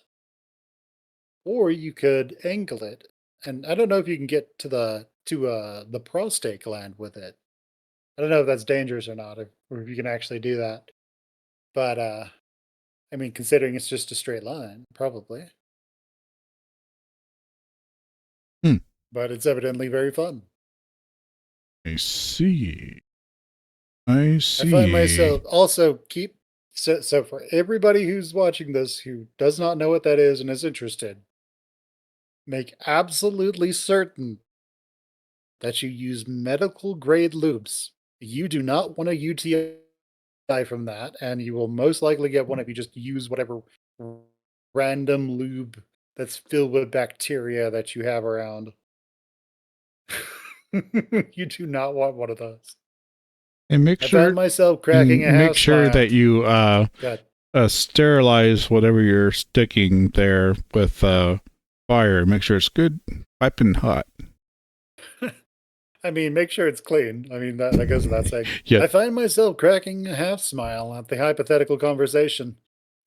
Speaker 1: or you could angle it. And I don't know if you can get to the prostate gland with it. I don't know if that's dangerous or not, or if you can actually do that. But I mean, considering it's just a straight line, probably.
Speaker 2: Hmm.
Speaker 1: But it's evidently very fun.
Speaker 2: I see. I see.
Speaker 1: I find myself also so for everybody who's watching this who does not know what that is and is interested, make absolutely certain that you use medical grade lubes. You do not want a UTI from that, and you will most likely get one if you just use whatever random lube that's filled with bacteria that you have around. You do not want one of those.
Speaker 2: And make
Speaker 1: I found
Speaker 2: sure
Speaker 1: myself cracking a half smile.
Speaker 2: that you
Speaker 1: God.
Speaker 2: sterilize whatever you're sticking there with fire. Make sure it's good, piping hot.
Speaker 1: I mean, make sure it's clean. I mean, that goes without saying.
Speaker 2: Yeah.
Speaker 1: I find myself cracking a half smile at the hypothetical conversation,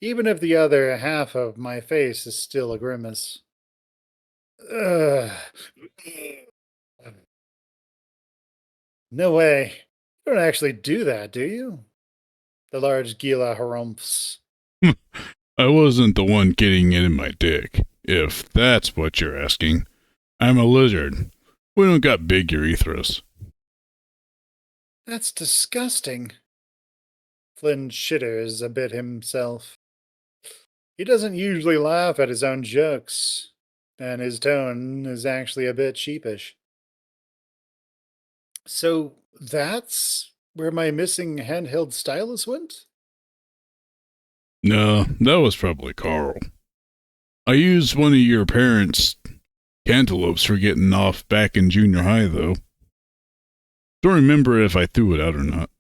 Speaker 1: even if the other half of my face is still a grimace. Ugh. No way. You don't actually do that, do you? The large Gila harumphs.
Speaker 2: I wasn't the one getting it in my dick, if that's what you're asking. I'm a lizard. We don't got big urethras.
Speaker 1: That's disgusting. Flynn shitters a bit himself. He doesn't usually laugh at his own jokes, and his tone is actually a bit sheepish. So that's where my missing handheld stylus went?
Speaker 2: No, that was probably Carl. I used one of your parents' cantaloupes for getting off back in junior high, though. Don't remember if I threw it out or not.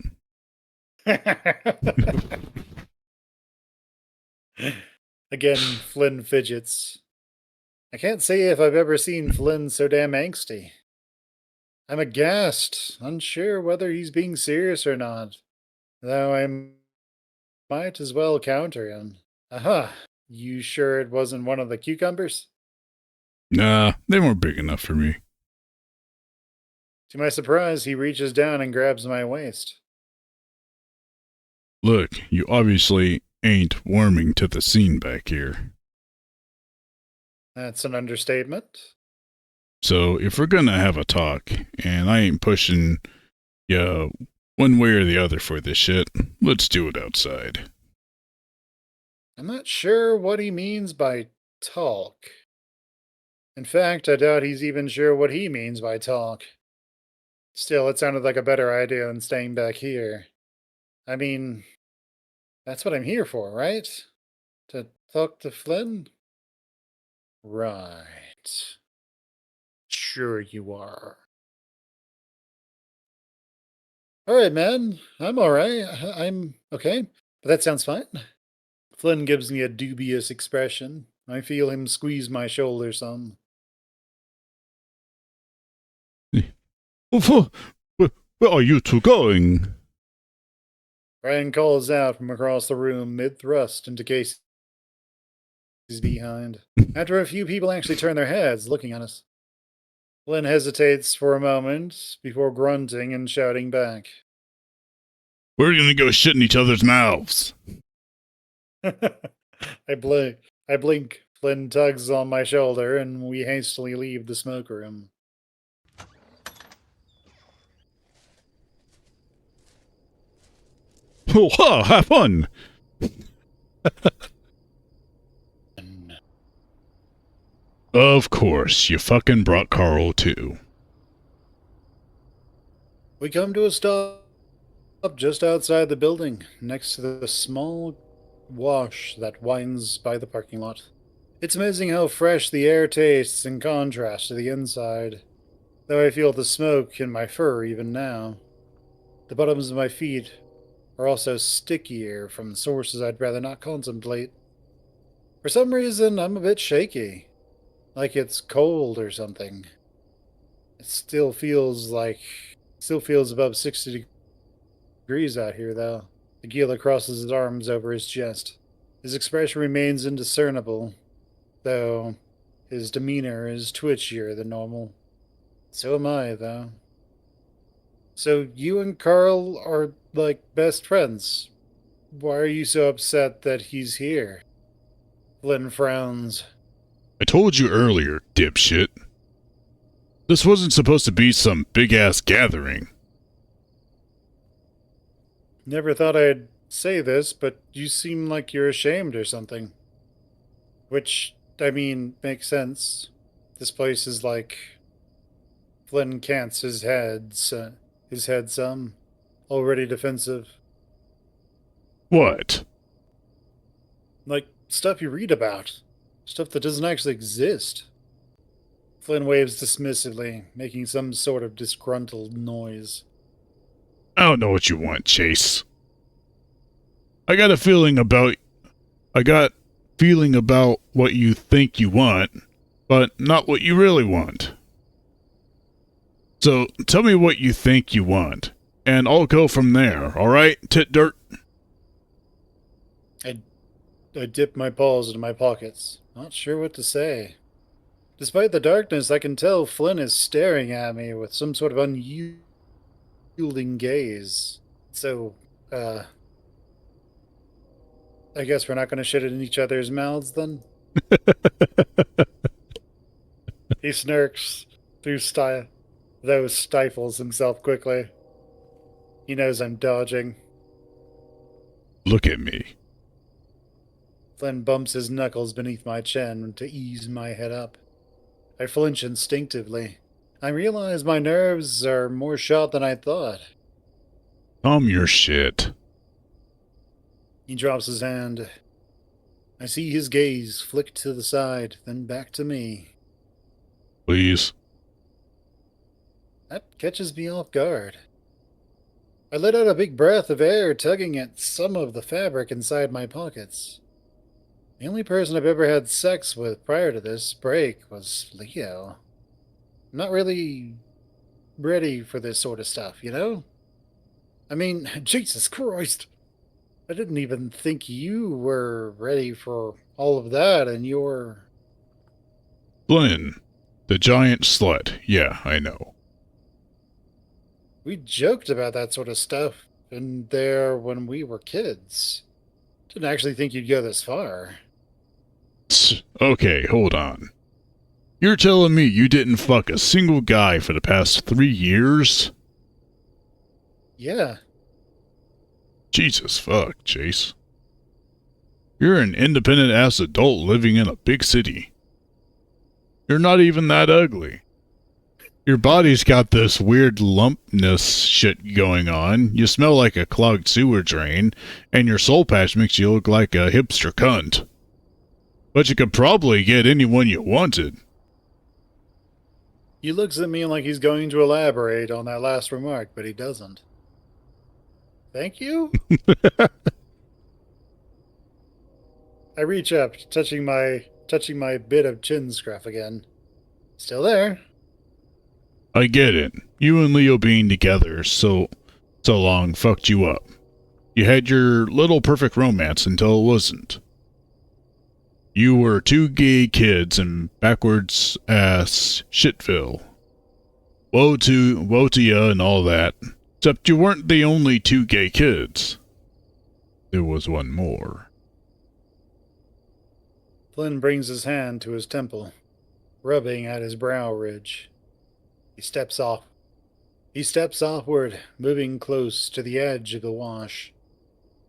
Speaker 1: Again, Flynn fidgets. I can't say if I've ever seen Flynn so damn angsty. I'm aghast, unsure whether he's being serious or not, though I might as well counter him. Aha, you sure it wasn't one of the cucumbers?
Speaker 2: Nah, they weren't big enough for me.
Speaker 1: To my surprise, he reaches down and grabs my waist.
Speaker 2: Look, you obviously ain't warming to the scene back here.
Speaker 1: That's an understatement.
Speaker 2: So if we're gonna have a talk, and I ain't pushing ya one way or the other for this shit, let's do it outside.
Speaker 1: I'm not sure what he means by talk. In fact, I doubt he's even sure what he means by talk. Still, it sounded like a better idea than staying back here. I mean, that's what I'm here for, right? To talk to Flynn? Right. Sure you are. Alright, man. I'm alright. I'm okay. But that sounds fine. Flynn gives me a dubious expression. I feel him squeeze my shoulder some.
Speaker 2: Where are you two going?
Speaker 1: Ryan calls out from across the room mid-thrust into Casey's behind. After a few people actually turn their heads, looking at us. Flynn hesitates for a moment before grunting and shouting back.
Speaker 2: We're gonna go shit in each other's mouths.
Speaker 1: I blink. I blink. Flynn tugs on my shoulder, and we hastily leave the smoke room.
Speaker 2: Oh, ha, have fun! Of course, you fucking brought Carl too.
Speaker 1: We come to a stop just outside the building, next to the small wash that winds by the parking lot. It's amazing how fresh the air tastes in contrast to the inside, though I feel the smoke in my fur even now. The bottoms of my feet are also stickier from sources I'd rather not contemplate. For some reason, I'm a bit shaky, like it's cold or something. It still feels above 60 degrees out here, though. Aguila crosses his arms over his chest. His expression remains indiscernible, though his demeanor is twitchier than normal. So am I, though. So you and Carl are like best friends. Why are you so upset that he's here? Flynn frowns.
Speaker 2: I told you earlier, dipshit. This wasn't supposed to be some big-ass gathering.
Speaker 1: Never thought I'd say this, but you seem like you're ashamed or something. Which, I mean, makes sense. This place is like Flynn cants his head some, already defensive.
Speaker 2: What?
Speaker 1: Like stuff you read about. Stuff that doesn't actually exist. Flynn waves dismissively, making some sort of disgruntled noise.
Speaker 2: I don't know what you want, Chase. I got feeling about what you think you want, but not what you really want. So tell me what you think you want, and I'll go from there, alright, tit dirt?
Speaker 1: I dip my paws into my pockets, not sure what to say. Despite the darkness, I can tell Flynn is staring at me with some sort of unyielding gaze. So, I guess we're not going to shit it in each other's mouths then? He snirks through style, though stifles himself quickly. He knows I'm dodging.
Speaker 2: Look at me.
Speaker 1: Flynn bumps his knuckles beneath my chin to ease my head up. I flinch instinctively. I realize my nerves are more shot than I thought.
Speaker 2: Calm your shit.
Speaker 1: He drops his hand. I see his gaze flick to the side, then back to me.
Speaker 2: Please.
Speaker 1: That catches me off guard. I let out a big breath of air, tugging at some of the fabric inside my pockets. The only person I've ever had sex with prior to this break was Leo. I'm not really ready for this sort of stuff, you know? I mean, Jesus Christ. I didn't even think you were ready for all of that, and you're...
Speaker 2: Flynn, the giant slut. Yeah, I know.
Speaker 1: We joked about that sort of stuff in there when we were kids. Didn't actually think you'd go this far.
Speaker 2: Okay, hold on. You're telling me you didn't fuck a single guy for the past 3 years?
Speaker 1: Yeah.
Speaker 2: Jesus fuck, Chase. You're an independent-ass adult living in a big city. You're not even that ugly. Your body's got this weird lumpness shit going on, you smell like a clogged sewer drain, and your soul patch makes you look like a hipster cunt. But you could probably get anyone you wanted.
Speaker 1: He looks at me like he's going to elaborate on that last remark, but he doesn't. Thank you? I reach up, touching my bit of chin scruff again. Still there.
Speaker 2: I get it. You and Leo being together so long fucked you up. You had your little perfect romance until it wasn't. You were 2 gay kids in backwards ass shitville. Woe to ya and all that. Except you weren't the only 2 gay kids. There was one more.
Speaker 1: Flynn brings his hand to his temple, rubbing at his brow ridge. He steps off. He steps offward, moving close to the edge of the wash.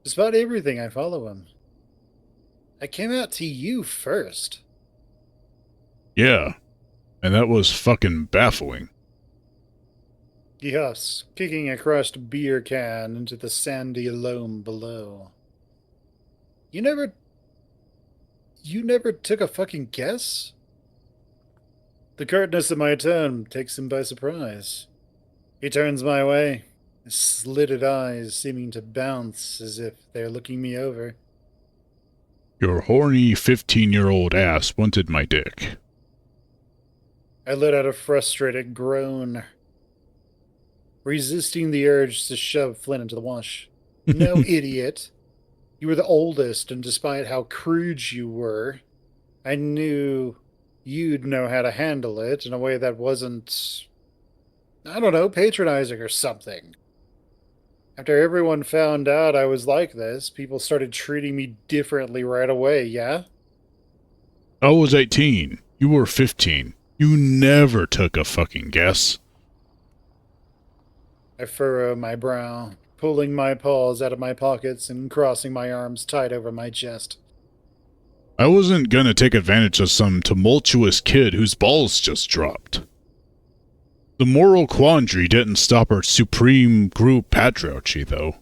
Speaker 1: Despite everything, I follow him. I came out to you first.
Speaker 2: Yeah, and that was fucking baffling.
Speaker 1: He huffs, kicking a crushed beer can into the sandy loam below. You never took a fucking guess? The curtness of my tone takes him by surprise. He turns my way, his slitted eyes seeming to bounce as if they're looking me over.
Speaker 2: Your horny 15-year-old ass wanted my dick.
Speaker 1: I let out a frustrated groan, resisting the urge to shove Flynn into the wash. No, idiot. You were the oldest, and despite how crude you were, I knew you'd know how to handle it in a way that wasn't, I don't know, patronizing or something. After everyone found out I was like this, people started treating me differently right away, yeah?
Speaker 2: I was 18. You were 15. You never took a fucking guess.
Speaker 1: I furrow my brow, pulling my paws out of my pockets and crossing my arms tight over my chest.
Speaker 2: I wasn't gonna take advantage of some tumultuous kid whose balls just dropped. The moral quandary didn't stop our supreme group patriarchy, though.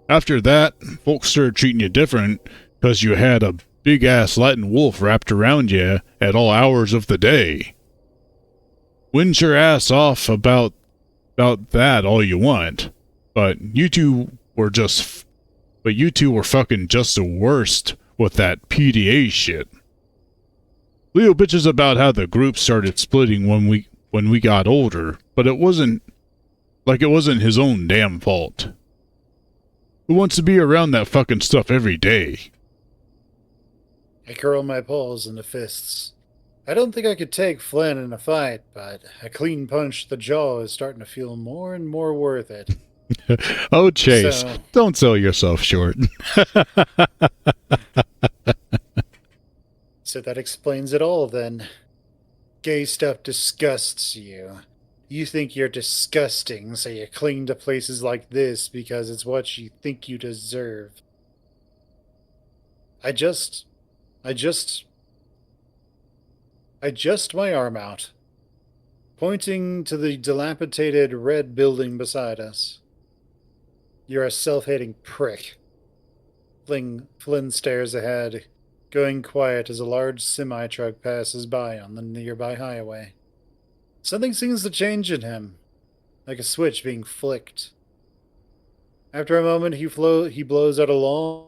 Speaker 2: After that, folks started treating you different because you had a big-ass Latin wolf wrapped around you at all hours of the day. Whinge your ass off about that all you want, but you two were fucking just the worst with that PDA shit. Leo bitches about how the group started splitting when we got older, but it wasn't his own damn fault. Who wants to be around that fucking stuff every day?
Speaker 1: I curl my paws into fists. I don't think I could take Flynn in a fight, but a clean punch to the jaw is starting to feel more and more worth it.
Speaker 2: Oh, Chase, don't sell yourself short.
Speaker 1: So that explains it all, then. Gay stuff disgusts you. You think you're disgusting, so you cling to places like this because it's what you think you deserve. I just my arm out, pointing to the dilapidated red building beside us. You're a self-hating prick. Flynn stares ahead, going quiet as a large semi-truck passes by on the nearby highway. Something seems to change in him, like a switch being flicked. After a moment, he blows out a long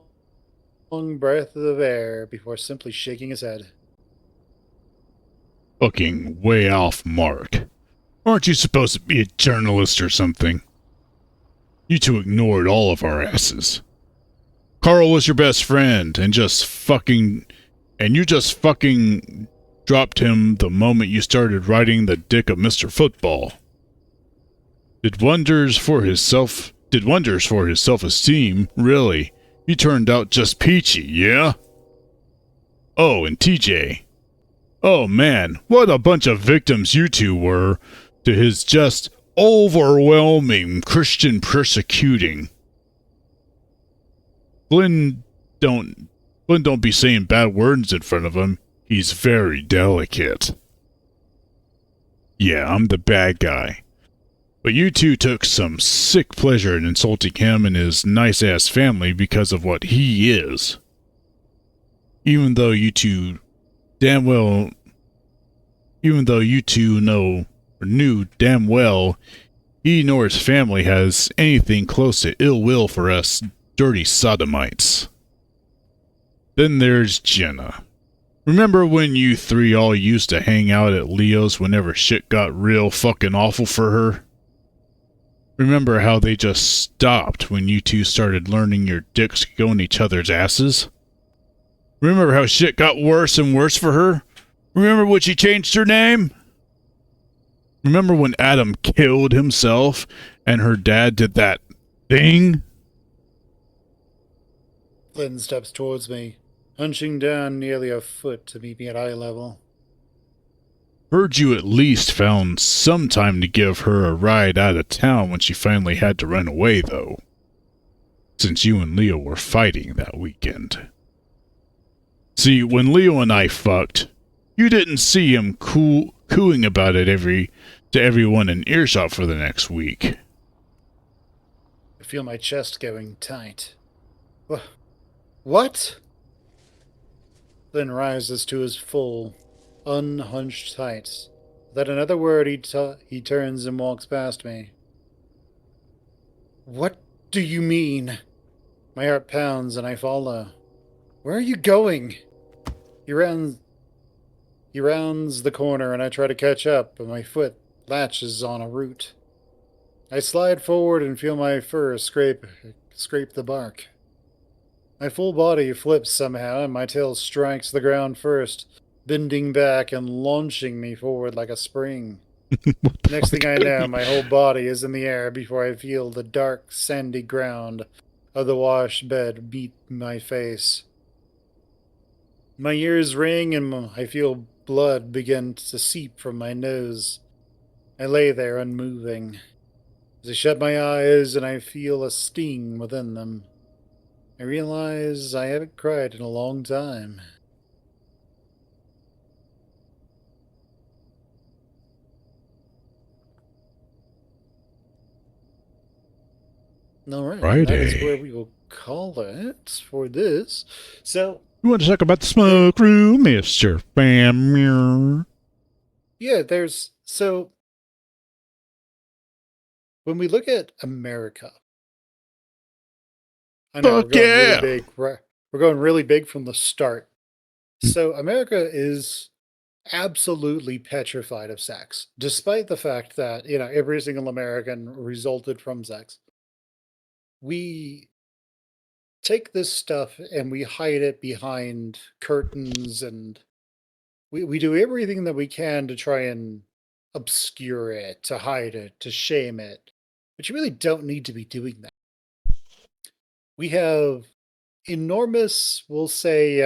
Speaker 1: breath of air before simply shaking his head.
Speaker 2: Fucking way off mark. Aren't you supposed to be a journalist or something? You two ignored all of our asses. Carl was your best friend, and you just fucking dropped him the moment you started riding the dick of Mr. Football. Did wonders for his self-esteem, really. You turned out just peachy, yeah? Oh, and TJ. Oh man, what a bunch of victims you two were to his just overwhelming Christian persecuting. Flynn don't be saying bad words in front of him. He's very delicate. Yeah, I'm the bad guy. But you two took some sick pleasure in insulting him and his nice-ass family because of what he is. Even though you two knew damn well he nor his family has anything close to ill will for us dirty sodomites. Then there's Jenna. Remember when you three all used to hang out at Leo's whenever shit got real fucking awful for her? Remember how they just stopped when you two started learning your dicks could go in each other's asses? Remember how shit got worse and worse for her? Remember when she changed her name? Remember when Adam killed himself and her dad did that thing?
Speaker 1: Flynn steps towards me, hunching down nearly a foot to meet me at eye level.
Speaker 2: Heard you at least found some time to give her a ride out of town when she finally had to run away, though. Since you and Leo were fighting that weekend. See, when Leo and I fucked, you didn't see him cooing about it to everyone in earshot for the next week.
Speaker 1: I feel my chest going tight. What? Flynn rises to his full, unhunched height. Without another word, he turns and walks past me. What do you mean? My heart pounds and I follow. Where are you going? He rounds the corner and I try to catch up, but my foot latches on a root. I slide forward and feel my fur scrape the bark. My full body flips somehow and my tail strikes the ground first, bending back and launching me forward like a spring. Next thing I know, my whole body is in the air before I feel the dark, sandy ground of the wash bed beat my face. My ears ring and I feel blood begin to seep from my nose. I lay there unmoving. As I shut my eyes and I feel a sting within them, I realize I haven't cried in a long time. All right, and that is where
Speaker 2: Friday.
Speaker 1: we will call it for this. So,
Speaker 2: You want to talk about the
Speaker 1: there,
Speaker 2: smoke room, Mr. Bam?
Speaker 1: yeah, there's so when we look at America, I know we're
Speaker 2: Fuck
Speaker 1: going really
Speaker 2: yeah.
Speaker 1: big. We're going really big from the start. So, America is absolutely petrified of sex, despite the fact that, every single American resulted from sex. We take this stuff and we hide it behind curtains, and we do everything that we can to try and obscure it, to hide it, to shame it. But you really don't need to be doing that. We have enormous, we'll say,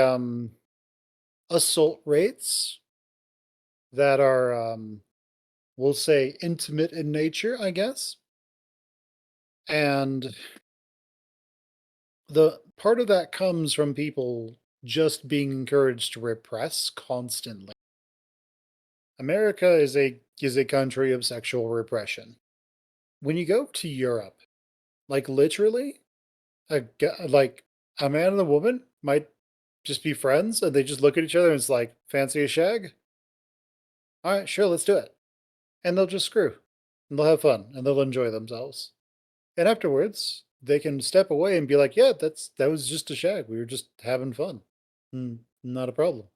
Speaker 1: assault rates that are, we'll say, intimate in nature, I guess. And the part of that comes from people just being encouraged to repress constantly. America is a country of sexual repression. When you go to Europe, like literally, like a man and a woman might just be friends, and they just look at each other and it's like, fancy a shag? All right, sure, let's do it. And they'll just screw, and they'll have fun, and they'll enjoy themselves. And afterwards, they can step away and be like, yeah, that was just a shag. We were just having fun. Not a problem.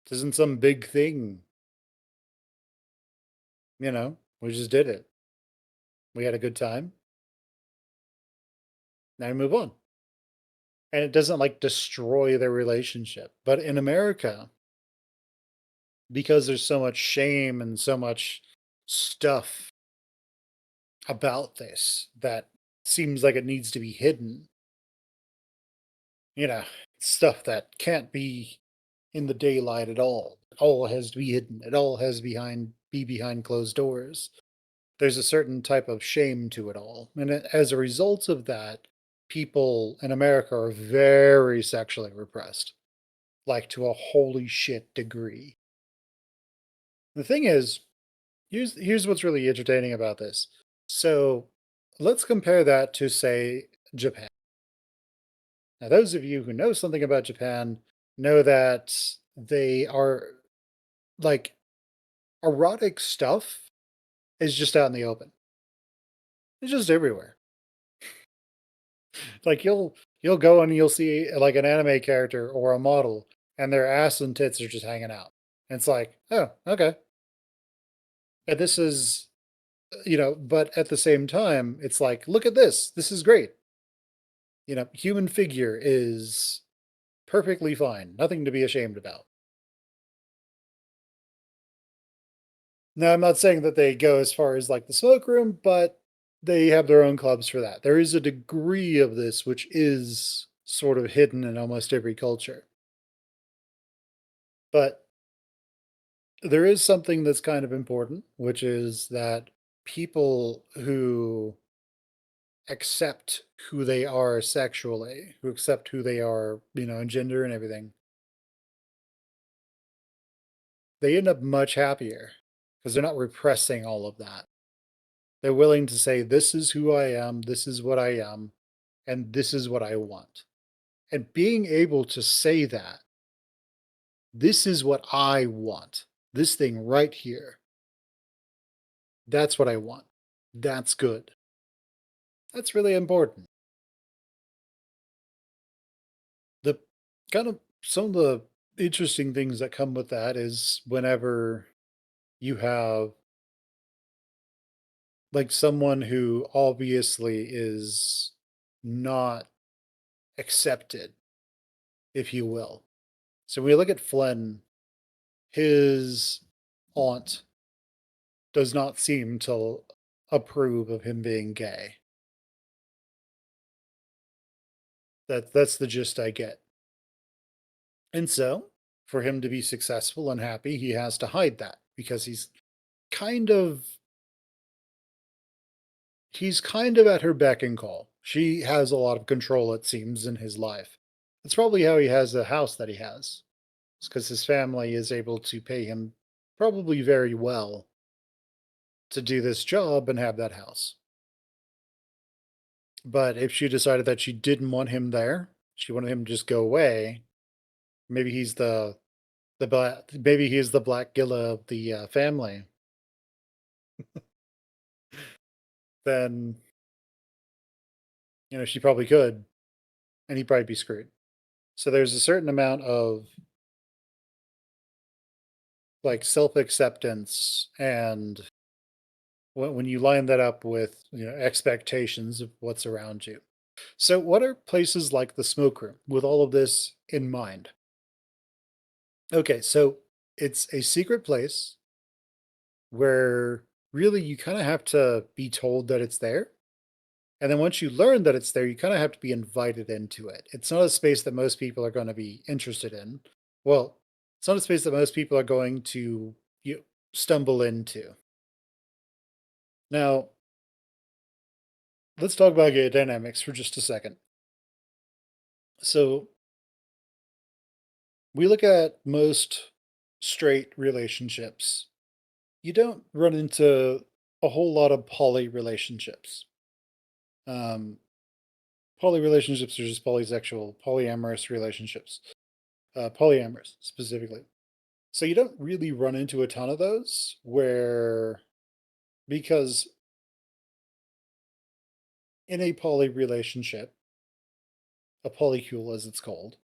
Speaker 1: This isn't some big thing. We just did it. We had a good time. Now we move on. And it doesn't like destroy their relationship. But in America, because there's so much shame and so much stuff about this that seems like it needs to be hidden, you know, stuff that can't be in the daylight at all. It all has to be hidden. It all has be behind closed doors. There's a certain type of shame to it all. And as a result of that, people in America are very sexually repressed, like to a holy shit degree. The thing is, here's what's really entertaining about this. So let's compare that to, say, Japan. Now, those of you who know something about Japan know that they are like erotic stuff is just out in the open. It's just everywhere. Like you'll go and you'll see like an anime character or a model, and their ass and tits are just hanging out. And it's like, oh, okay. And this is, but at the same time, it's like, look at this. This is great. Human figure is perfectly fine. Nothing to be ashamed about. Now, I'm not saying that they go as far as like the smoke room, but they have their own clubs for that. There is a degree of this which is sort of hidden in almost every culture. But there is something that's kind of important, which is that people who accept who they are sexually, who accept who they are, in gender and everything, they end up much happier because they're not repressing all of that. They're willing to say, this is who I am, this is what I am, and this is what I want. And being able to say that, this is what I want, this thing right here, that's what I want. That's good. That's really important. The kind of some of the interesting things that come with that is whenever you have like someone who obviously is not accepted, if you will. So when we look at Flynn, his aunt does not seem to approve of him being gay. That's the gist I get. And so, for him to be successful and happy, he has to hide that because kind of he's kind of at her beck and call. She has a lot of control, it seems, in his life. That's probably how he has the house that he has. It's because his family is able to pay him probably very well to do this job and have that house. But if she decided that she didn't want him there, she wanted him to just go away. Maybe he's the black. Maybe he's the Black Gilla of the family. Then she probably could, and he'd probably be screwed. So there's a certain amount of like self acceptance, and when you line that up with expectations of what's around you. So, what are places like the smoke room with all of this in mind? Okay, so it's a secret place where really you kind of have to be told that it's there. And then once you learn that it's there, you kind of have to be invited into it. It's not a space that most people are going to be interested in. Well, it's not a space that most people are going to stumble into. Now, let's talk about gay dynamics for just a second. So, we look at most straight relationships. You don't run into a whole lot of poly relationships. Um, Poly relationships are just polysexual, polyamorous relationships, polyamorous specifically. So you don't really run into a ton of those because in a poly relationship, a polycule as it's called,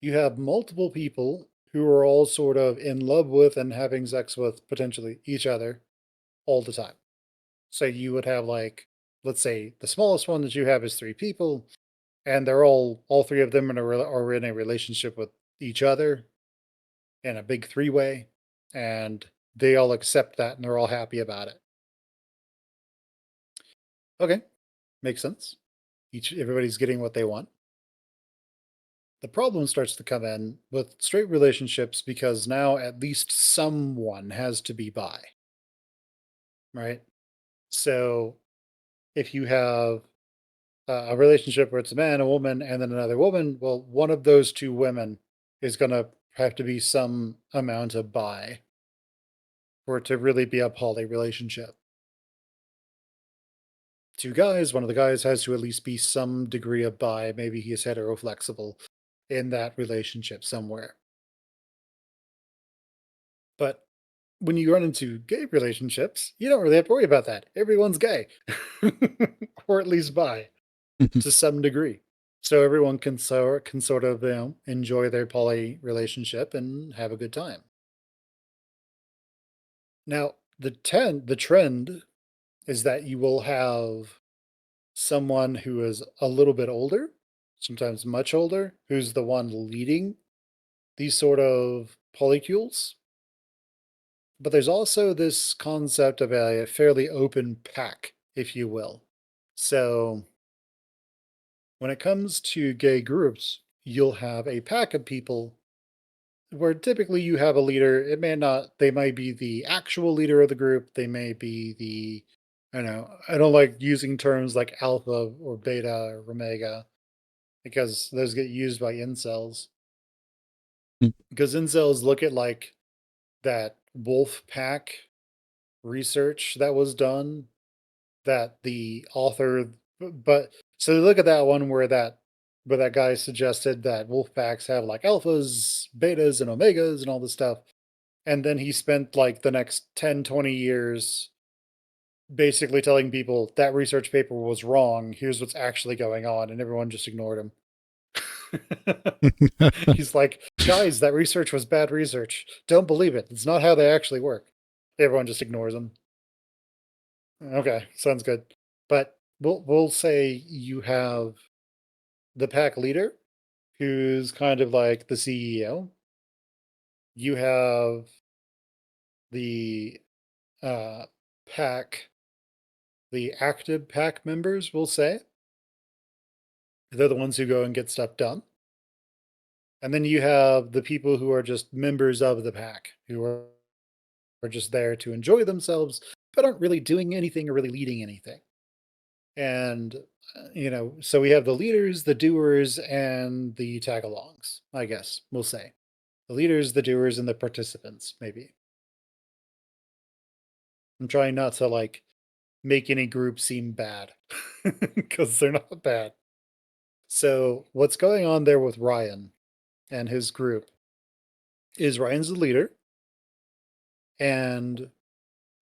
Speaker 1: you have multiple people who are all sort of in love with and having sex with potentially each other all the time. So you would have like, let's say the smallest one that you have is three people, and they're all three of them are in a relationship with each other in a big three-way, and they all accept that and they're all happy about it. Okay, makes sense. Everybody's getting what they want. The problem starts to come in with straight relationships because now at least someone has to be bi, right? So if you have a relationship where it's a man, a woman, and then another woman, well, one of those two women is going to have to be some amount of bi for it to really be a poly relationship. Two guys, one of the guys has to at least be some degree of bi. Maybe he is heteroflexible in that relationship somewhere. But when you run into gay relationships, you don't really have to worry about that. Everyone's gay, or at least bi to some degree. So everyone can sort of enjoy their poly relationship and have a good time. Now the trend is that you will have someone who is a little bit older, sometimes much older, who's the one leading these sort of polycules. But there's also this concept of a fairly open pack, if you will. So when it comes to gay groups, you'll have a pack of people where typically you have a leader. It may not, they might be the actual leader of the group. They may be I don't like using terms like alpha or beta or omega because those get used by incels. Because incels look at like that wolf pack research that was done that the author but so they look at that one where that guy suggested that wolf packs have like alphas, betas, and omegas and all this stuff. And then he spent like the next 10-20 years basically telling people that research paper was wrong. Here's what's actually going on. And everyone just ignored him. He's like, guys, that research was bad research. Don't believe it. It's not how they actually work. Everyone just ignores him. Okay, sounds good. But we'll say you have the pack leader, who's kind of like the CEO. You have the uh, pack, the active pack members, we'll say. They're the ones who go and get stuff done. And then you have the people who are just members of the pack, are just there to enjoy themselves, but aren't really doing anything or really leading anything. And, so we have the leaders, the doers, and the tag alongs, I guess we'll say. The leaders, the doers, and the participants, maybe. I'm trying not to like make any group seem bad because they're not bad. So what's going on there with Ryan and his group is Ryan's the leader, and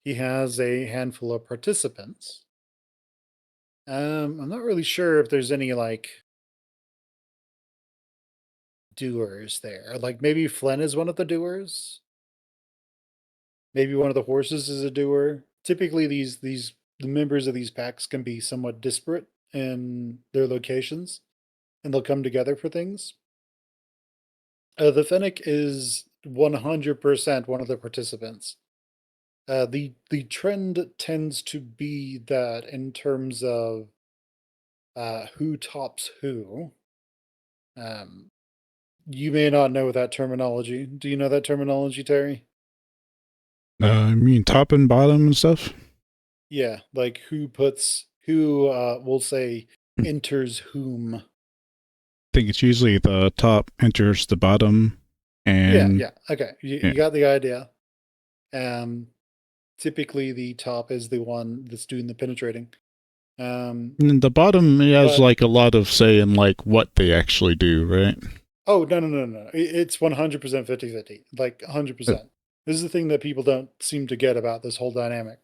Speaker 1: he has a handful of participants. I'm not really sure if there's any like doers there. Like maybe Flynn is one of the doers. Maybe one of the horses is a doer. Typically, these the members of these packs can be somewhat disparate in their locations, and they'll come together for things. The Fennec is 100% one of the participants. The trend tends to be that in terms of who tops who. Um, you may not know that terminology. Do you know that terminology, Terry?
Speaker 2: I mean, top and bottom and stuff.
Speaker 1: Yeah, like who we'll say
Speaker 2: I
Speaker 1: enters whom.
Speaker 2: think it's usually the top enters the bottom,
Speaker 1: Yeah,
Speaker 2: and
Speaker 1: yeah. Okay. You,
Speaker 2: yeah.
Speaker 1: you got the idea. Um Typically the top is the one that's doing the penetrating.
Speaker 2: And the bottom has
Speaker 1: But
Speaker 2: like a lot of say in like what they actually do, right?
Speaker 1: oh no no no no. It's 100% 50/50. Like
Speaker 2: Uh,
Speaker 1: 100%. This is the thing that people don't seem to get about this whole dynamic.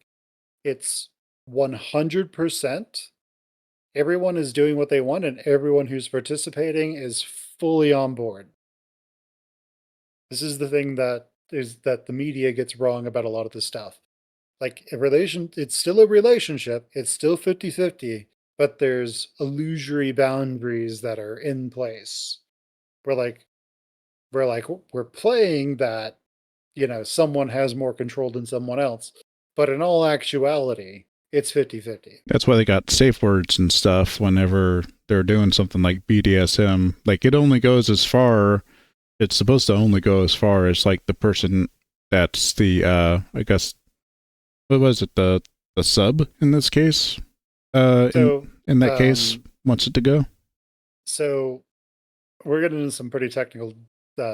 Speaker 1: It's 100% everyone is doing what they want and everyone who's participating is fully on board. This is the thing that the media gets wrong about a lot of this stuff. Like it's still a relationship, it's still 50/50, but there's illusory boundaries that are in place. We're like we're playing that, someone has more control than someone else. But in all actuality, it's 50/50.
Speaker 2: that's why they got safe words and stuff whenever they're doing something like BDSM. Like it only goes as far. It's supposed to only go as far as like the person that's the I guess what was it, the sub in this case,
Speaker 1: So,
Speaker 2: in that case
Speaker 1: um,
Speaker 2: wants it to go.
Speaker 1: so we're getting into some pretty technical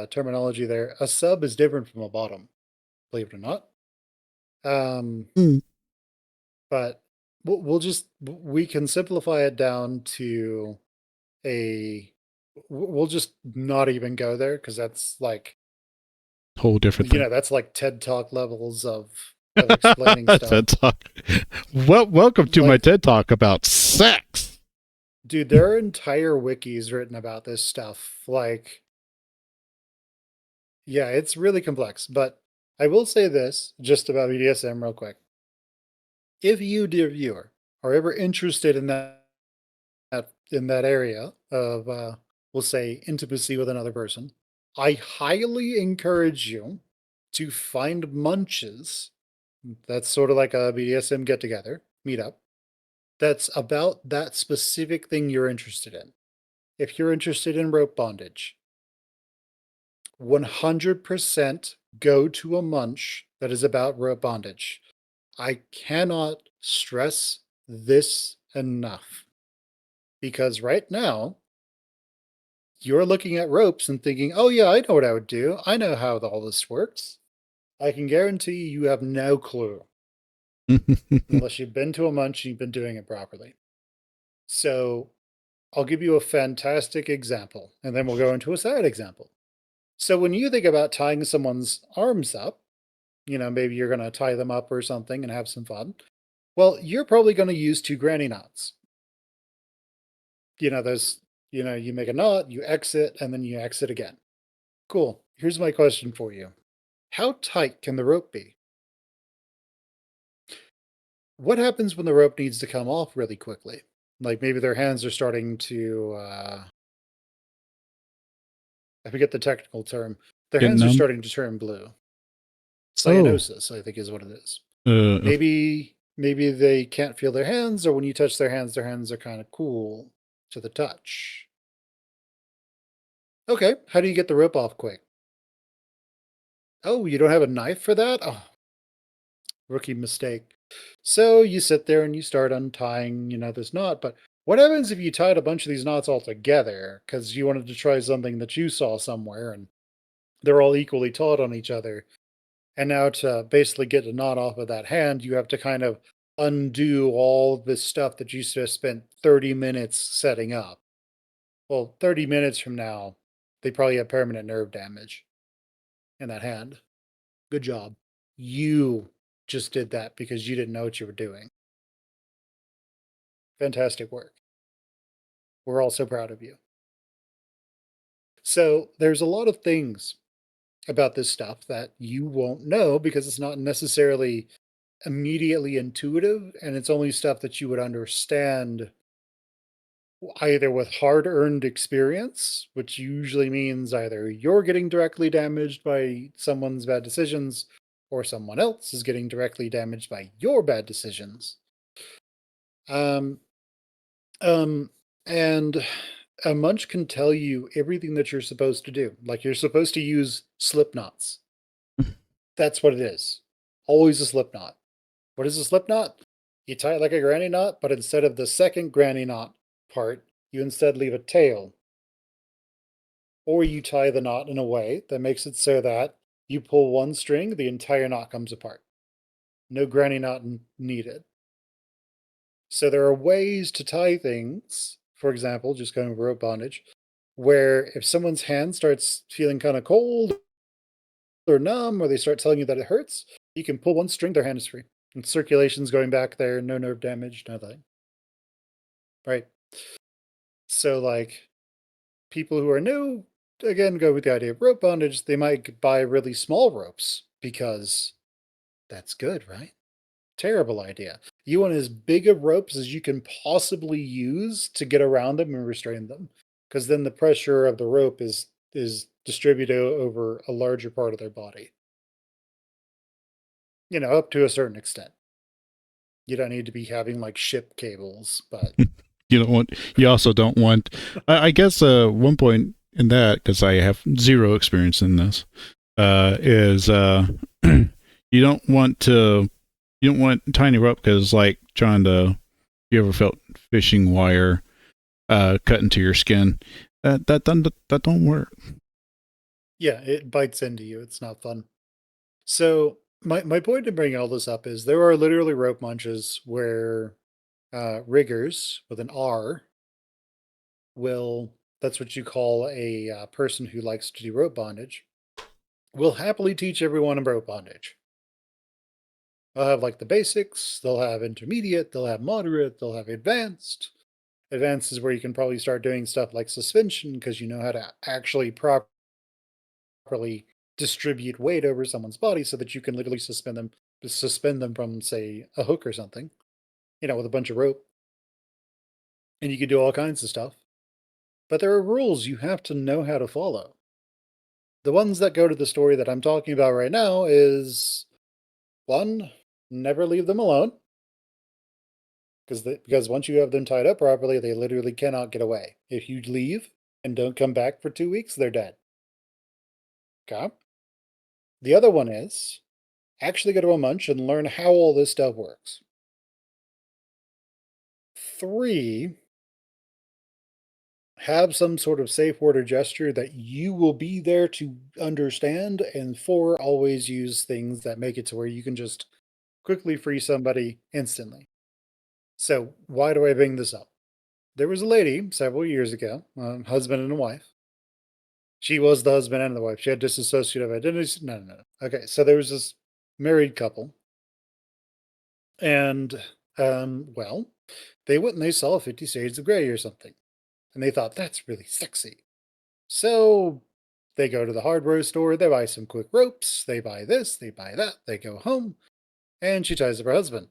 Speaker 1: terminology there. A sub is different from a bottom, believe it or not. Um,
Speaker 2: Mm.
Speaker 1: but we can simplify it down to a we'll just not even go there because that's like
Speaker 2: Whole different thing.
Speaker 1: that's like TED Talk levels of explaining stuff.
Speaker 2: TED talk. Well, welcome to my
Speaker 1: Like,
Speaker 2: TED talk about sex.
Speaker 1: dude, there are entire wikis written about this stuff. Like, yeah, it's really complex. But I will say this just about BDSM real quick. If you, dear viewer, are ever interested in that area of we'll say intimacy with another person, I highly encourage you to find munches. That's sort of like a BDSM get together, meetup. That's about that specific thing you're interested in. If you're interested in rope bondage, 100% go to a munch that is about rope bondage. I cannot stress this enough because right now you're looking at ropes and thinking, oh, yeah, I know what I would do. I know how all this works. I can guarantee you have no clue unless you've been to a munch and you've been doing it properly. So I'll give you a fantastic example and then we'll go into a sad example. So when you think about tying someone's arms up, maybe you're going to tie them up or something and have some fun. Well, you're probably going to use two granny knots. Those, you make a knot, you exit, and then you exit again. Cool. Here's my question for you. How tight can the rope be? What happens when the rope needs to come off really quickly? Like maybe their hands are starting to, I forget the technical term. Their
Speaker 2: Getting
Speaker 1: hands are
Speaker 2: numb.
Speaker 1: starting to turn blue.
Speaker 2: Oh,
Speaker 1: Cyanosis, I think is what it is.
Speaker 2: uh,
Speaker 1: Maybe they can't feel their hands, or when you touch their hands are kind of cool to the touch. Okay, how do you get the rope off quick? Oh, you don't have a knife for that? Oh, rookie mistake. So you sit there and you start untying, this knot. But what happens if you tied a bunch of these knots all together because you wanted to try something that you saw somewhere and they're all equally taut on each other? And now to basically get a knot off of that hand, you have to kind of undo all this stuff that you just spent 30 minutes setting up. Well, 30 minutes from now, they probably have permanent nerve damage in that hand. Good job. You just did that because you didn't know what you were doing. Fantastic work. We're all so proud of you. So, there's a lot of things about this stuff that you won't know because it's not necessarily immediately intuitive, and it's only stuff that you would understand either with hard earned experience, which usually means either you're getting directly damaged by someone's bad decisions or someone else is getting directly damaged by your bad decisions. Um, um, and a munch can tell you everything that you're supposed to do. Like you're supposed to use slip knots. That's what it is. Always a slip knot. What is a slip knot? You tie it like a granny knot, but instead of the second granny knot part, you instead leave a tail. Or you tie the knot in a way that makes it so that you pull one string, the entire knot comes apart. No granny knot needed. So there are ways to tie things, for example, just going over rope bondage, where if someone's hand starts feeling kind of cold or numb, or they start telling you that it hurts, you can pull one string, their hand is free. And circulation's going back there, no nerve damage, nothing. Right? So, like, people who are new, again, go with the idea of rope bondage. They might buy really small ropes because that's good, right? Terrible idea. You want as big of ropes as you can possibly use to get around them and restrain them, because then the pressure of the rope is distributed over a larger part of their body. Up to a certain extent. You don't need to be having like ship cables, but
Speaker 2: You don't want. You also don't want. I guess one point in that, because I have zero experience in this, is you don't want to. You don't want tiny rope because, like, trying to. You ever felt fishing wire cut into your skin? That don't work.
Speaker 1: yeah, it bites into you. It's not fun. So my point in bringing all this up is there are literally rope munches where riggers with an R will, that's what you call a person who likes to do rope bondage, will happily teach everyone in rope bondage. They'll have like the basics, they'll have intermediate, they'll have moderate, they'll have advanced. Advanced is where you can probably start doing stuff like suspension because you know how to actually properly distribute weight over someone's body so that you can literally suspend them from, say, a hook or something, with a bunch of rope. And you can do all kinds of stuff. But there are rules you have to know how to follow. The ones that go to the story that I'm talking about right now is one, never leave them alone. Because once you have them tied up properly, they literally cannot get away. If you leave and don't come back for 2 weeks, they're dead. Okay? The other one is actually go to a munch and learn how all this stuff works. 3, have some sort of safe word or gesture that you will be there to understand. And 4, always use things that make it to where you can just quickly free somebody instantly. So, why do I bring this up? There was a lady several years ago, husband and a wife. She was the husband and the wife. She had dissociative identities. No, no, no. Okay, so there was this married couple, and well, they went and they saw 50 Shades of Grey or something, and they thought that's really sexy. So they go to the hardware store, they buy some quick ropes, they buy this, they buy that, they go home, and she ties up her husband.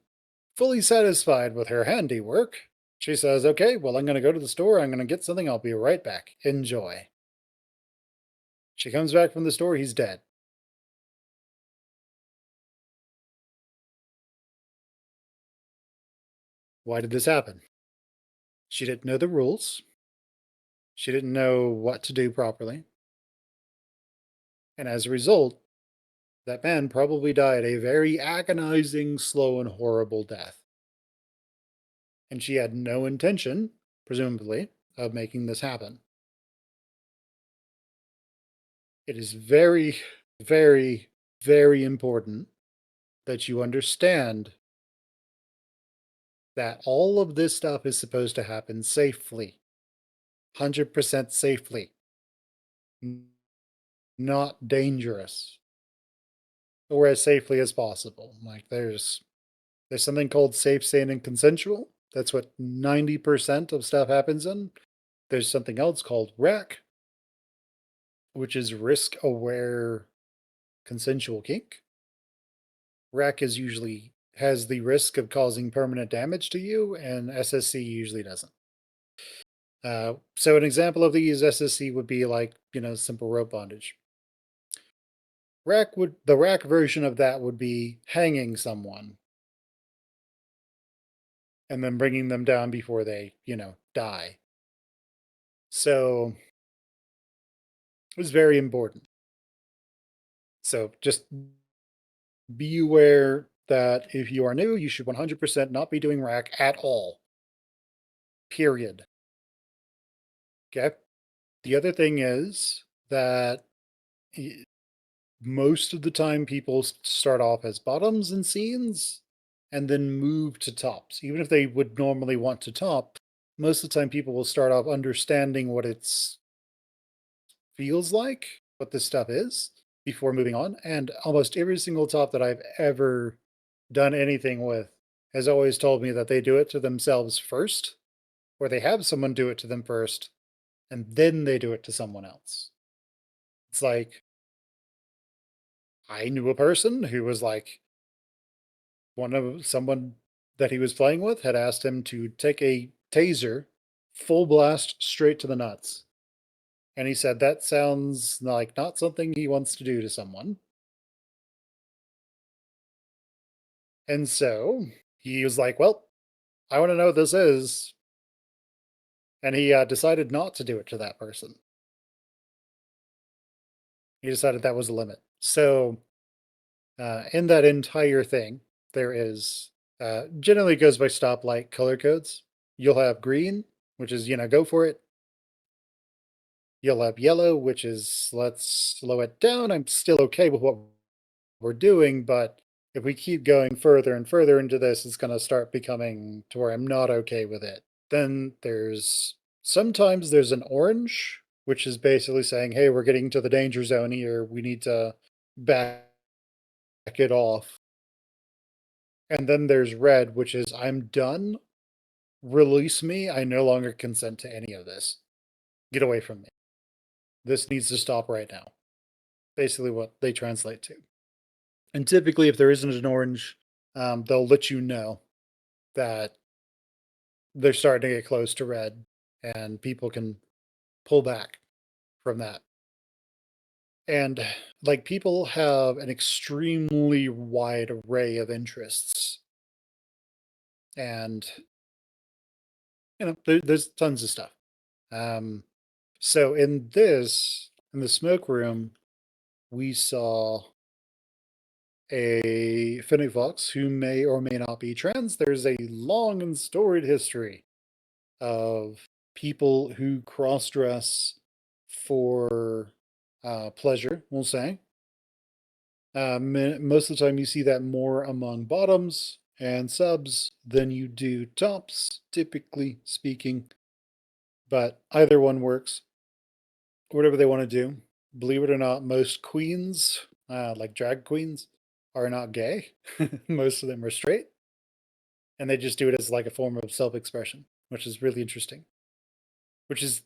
Speaker 1: Fully satisfied with her handiwork, she says, okay, well, I'm going to go to the store, I'm going to get something, I'll be right back. Enjoy. She comes back from the store, he's dead. Why did this happen? She didn't know the rules. She didn't know what to do properly. And as a result, that man probably died a very agonizing, slow, and horrible death. And she had no intention, presumably, of making this happen. It is very, very, very important that you understand that all of this stuff is supposed to happen safely, 100% safely, not dangerous, or as safely as possible. Like there's something called safe, sane, and consensual. That's what 90% of stuff happens in. There's something else called RAC, which is risk aware consensual kink. RAC is usually has the risk of causing permanent damage to you, and SSC usually doesn't. So an example of these SSC would be like, simple rope bondage. The rack version of that would be hanging someone and then bringing them down before they, die. So it was very important. So just be aware that if you are new, you should 100% not be doing rack at all. Period. Okay. The other thing is that most of the time people start off as bottoms in scenes and then move to tops. Even if they would normally want to top, most of the time people will start off understanding what it's feels like, what this stuff is, before moving on. And almost every single top that I've ever done anything with has always told me that they do it to themselves first, or they have someone do it to them first, and then they do it to someone else. It's like I knew a person who was like someone that he was playing with had asked him to take a taser, full blast straight to the nuts. And he said that sounds like not something he wants to do to someone. And so he was like, well, I want to know what this is. And he decided not to do it to that person. He decided that was the limit. So in that entire thing, there is generally goes by stoplight color codes. You'll have green, which is, go for it. You'll have yellow, which is let's slow it down. I'm still okay with what we're doing, but if we keep going further and further into this, it's going to start becoming to where I'm not okay with it. Then sometimes there's an orange, which is basically saying, hey, we're getting to the danger zone here. We need to back it off. And then there's red, which is I'm done. Release me. I no longer consent to any of this. Get away from me. This needs to stop right now. Basically, what they translate to. And typically, if there isn't an orange, they'll let you know that they're starting to get close to red, and people can pull back from that. And like people have an extremely wide array of interests, and there's tons of stuff. So in the smoke room, we saw a Fennec Fox who may or may not be trans. There's a long and storied history of people who cross dress for pleasure, we'll say. Most of the time, you see that more among bottoms and subs than you do tops, typically speaking. But either one works. Whatever they want to do. Believe it or not, most queens, like drag queens, are not gay. Most of them are straight, and they just do it as like a form of self-expression, which is really interesting. Which is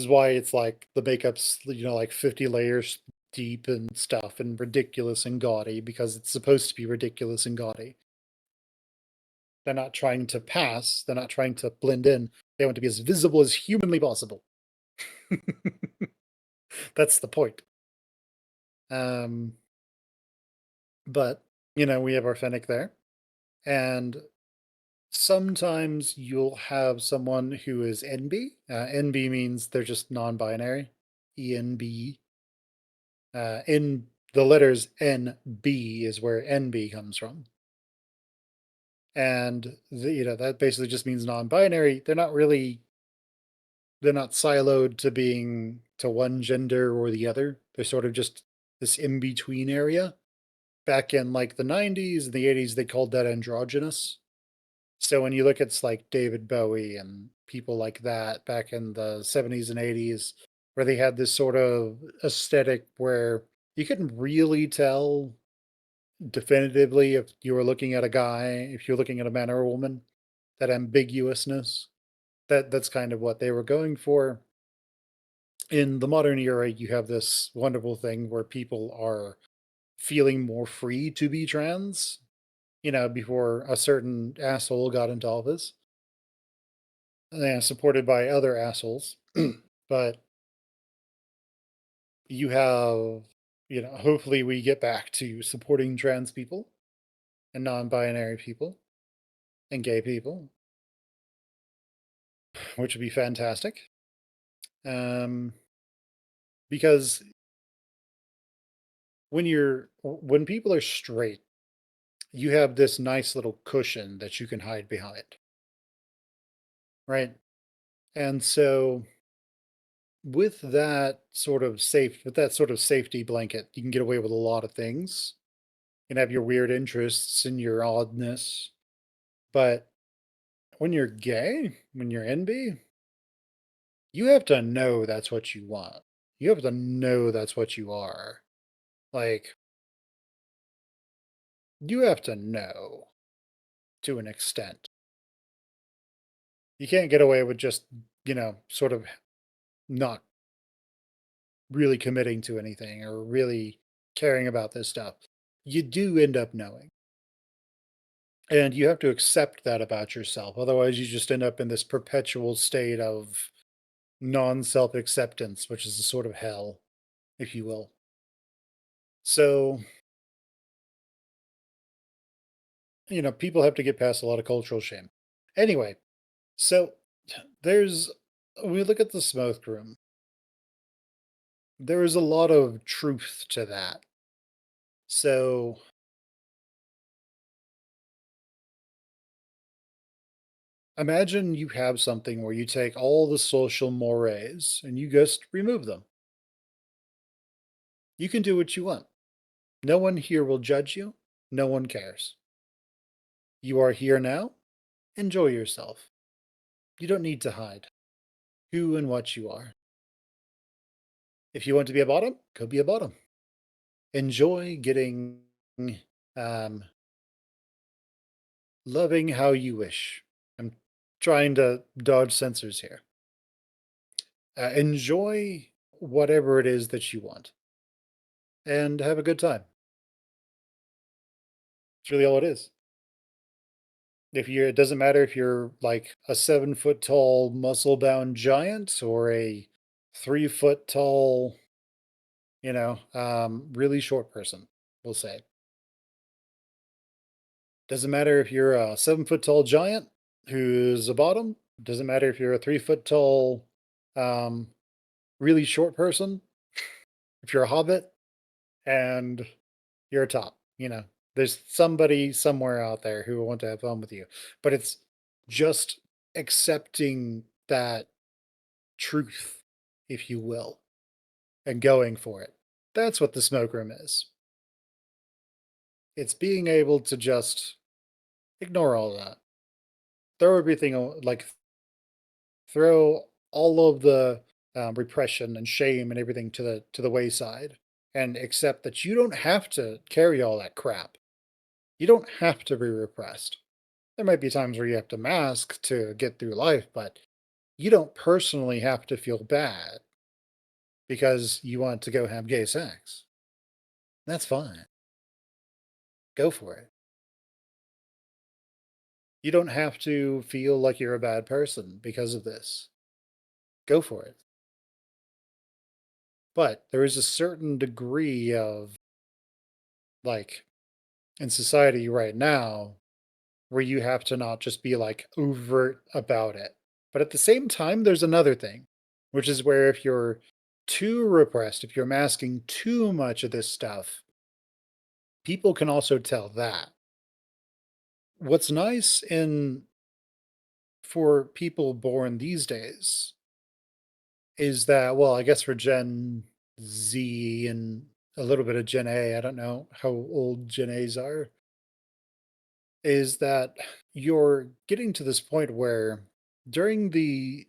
Speaker 1: why it's like the makeup's like 50 layers deep and stuff and ridiculous and gaudy because it's supposed to be ridiculous and gaudy. They're not trying to pass. They're not trying to blend in. They want to be as visible as humanly possible. That's the point. Um, but we have our Fennec there, and sometimes you'll have someone who is NB. NB means they're just non-binary. ENB. In the letters NB is where NB comes from. And that basically just means non-binary. They're not siloed to being to one gender or the other. They're sort of just this in-between area. Back in like the 90s and the 80s, they called that androgynous. So when you look at like David Bowie and people like that back in the 70s and 80s, where they had this sort of aesthetic where you couldn't really tell definitively if you were looking at a guy, if you're looking at a man or a woman, that ambiguousness. That's kind of what they were going for. In the modern era, you have this wonderful thing where people are feeling more free to be trans, before a certain asshole got into office, and supported by other assholes. But you have, hopefully we get back to supporting trans people and non-binary people and gay people, which would be fantastic. Um, because when people are straight, you have this nice little cushion that you can hide behind, right? And so with that sort of safety blanket, you can get away with a lot of things. You can have your weird interests and your oddness. But when you're gay, when you're NB, you have to know that's what you want. You have to know that's what you are. Like, you have to know to an extent. You can't get away with just, sort of not really committing to anything or really caring about this stuff. You do end up knowing. And you have to accept that about yourself. Otherwise, you just end up in this perpetual state of non self acceptance, which is a sort of hell, if you will. So, people have to get past a lot of cultural shame. Anyway, so there's, we look at the smoke room, there is a lot of truth to that. So, imagine you have something where you take all the social mores and you just remove them. You can do what you want. No one here will judge you. No one cares. You are here now. Enjoy yourself. You don't need to hide who and what you are. If you want to be a bottom, go be a bottom. Enjoy getting um, loving how you wish. I'm trying to dodge censors here. Enjoy whatever it is that you want and have a good time. It's really all it is. It doesn't matter if you're like a 7 foot tall, muscle bound giant or a 3 foot tall, really short person, we'll say. Doesn't matter if you're a 7 foot tall giant who's a bottom. Doesn't matter if you're a 3 foot tall, um, really short person. If you're a hobbit and you're a top, there's somebody somewhere out there who will want to have fun with you. But it's just accepting that truth, if you will, and going for it. That's what the smoke room is. It's being able to just ignore all that. Throw everything, throw all of the repression and shame and everything to the wayside, and accept that you don't have to carry all that crap. You don't have to be repressed. There might be times where you have to mask to get through life, but you don't personally have to feel bad because you want to go have gay sex. That's fine. Go for it. You don't have to feel like you're a bad person because of this. Go for it. But there is a certain degree of, like, in society right now, where you have to not just be like overt about it. But at the same time, there's another thing, which is where if you're too repressed, if you're masking too much of this stuff, people can also tell that. What's nice in for people born these days is that, well, I guess for Gen Z and a little bit of Gen A, I don't know how old Gen A's are, is that you're getting to this point where during the,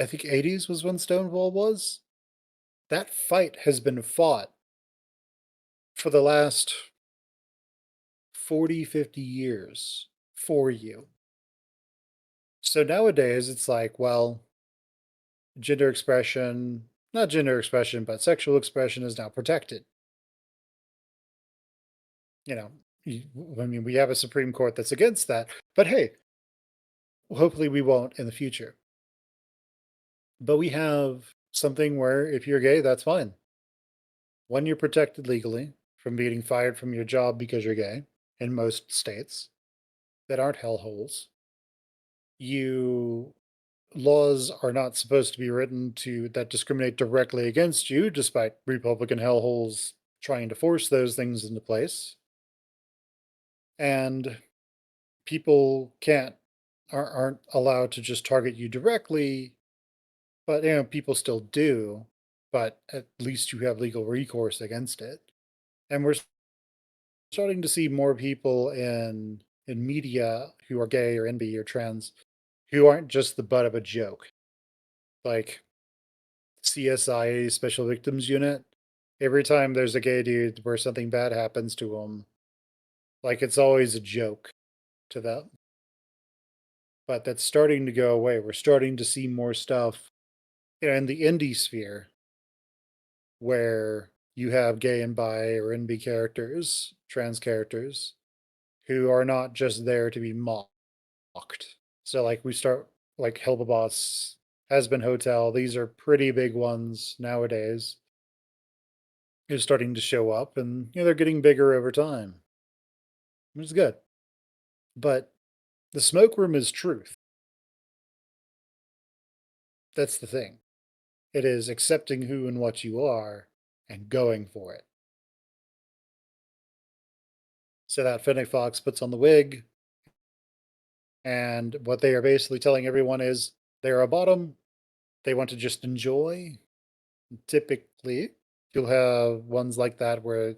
Speaker 1: I think, 80s was when Stonewall was, that fight has been fought for the last 40, 50 years for you. So nowadays it's like, well, gender expression, not gender expression, but sexual expression is now protected. You know, I mean, we have a Supreme Court that's against that, but hey, hopefully we won't in the future. But we have something where if you're gay, that's fine. One, you're protected legally from being fired from your job because you're gay in most states that aren't hellholes. You laws are not supposed to be written to that discriminate directly against you, despite Republican hellholes trying to force those things into place. And people aren't allowed to just target you directly, but people still do. But at least you have legal recourse against it. And we're starting to see more people in media who are gay or NB or trans who aren't just the butt of a joke. Like CSI Special Victims Unit. Every time there's a gay dude where something bad happens to him, like it's always a joke to them. But that's starting to go away. We're starting to see more stuff in the indie sphere where you have gay and bi or NB characters, trans characters, who are not just there to be mocked. So like we start like Helba Boss, Has Been Hotel, these are pretty big ones nowadays. Is starting to show up and they're getting bigger over time. Which is good. But the smoke room is truth. That's the thing. It is accepting who and what you are and going for it. So that Fennec Fox puts on the wig, and what they are basically telling everyone is they're a bottom. They want to just enjoy. Typically, you'll have ones like that where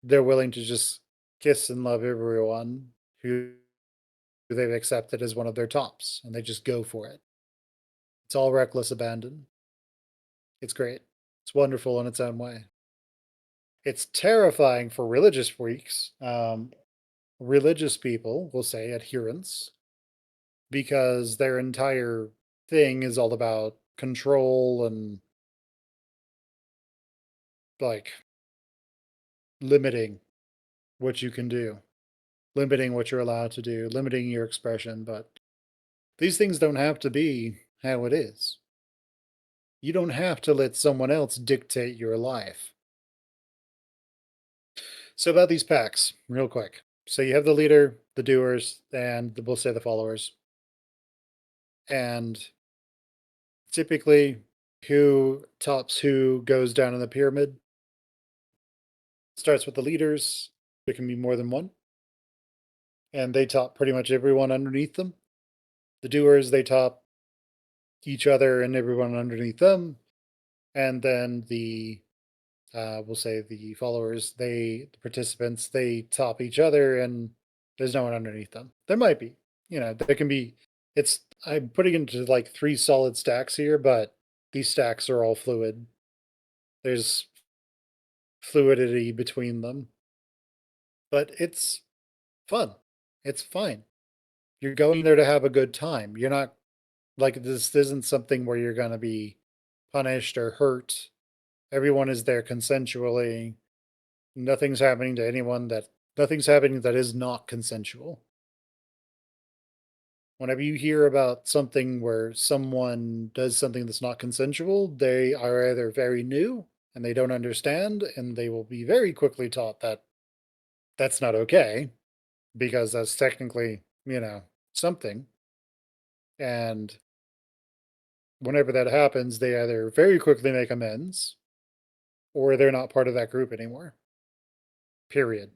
Speaker 1: they're willing to just kiss and love everyone who they've accepted as one of their tops, and they just go for it. It's all reckless abandon. It's great. It's wonderful in its own way. It's terrifying for religious freaks. Religious people will say adherents because their entire thing is all about control and like limiting what you can do, limiting what you're allowed to do, limiting your expression. But these things don't have to be how it is. You don't have to let someone else dictate your life. So about these packs, real quick. So you have the leader, the doers, and we'll say the followers. And typically, who tops who goes down in the pyramid starts with the leaders. There can be more than one, and they top pretty much everyone underneath them. The doers, they top each other and everyone underneath them. And then the we'll say the followers, the participants, they top each other and there's no one underneath them. There might be, there can be, I'm putting into like three solid stacks here, but these stacks are all fluid. There's fluidity between them, but it's fun. It's fine. You're going there to have a good time. You're not like this isn't something where you're going to be punished or hurt. Everyone is there consensually. Nothing's happening that is not consensual. Whenever you hear about something where someone does something that's not consensual, they are either very new and they don't understand, and they will be very quickly taught that that's not okay because that's technically, something. And whenever that happens, they either very quickly make amends or they're not part of that group anymore. Period.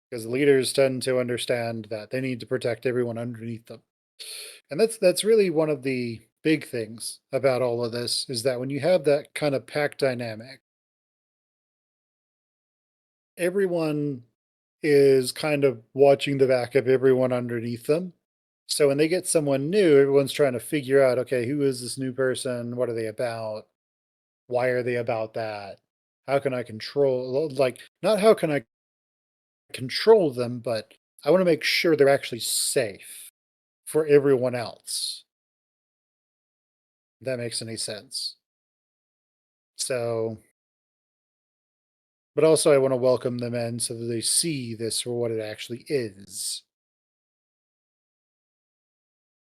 Speaker 1: Because leaders tend to understand that they need to protect everyone underneath them. And that's really one of the big things about all of this is that when you have that kind of pack dynamic, everyone is kind of watching the back of everyone underneath them. So when they get someone new, everyone's trying to figure out, okay, who is this new person? What are they about? Why are they about that? How can I control, like, not how can I control them, but I want to make sure they're actually safe for everyone else. If that makes any sense. So, but also I want to welcome them in so that they see this for what it actually is.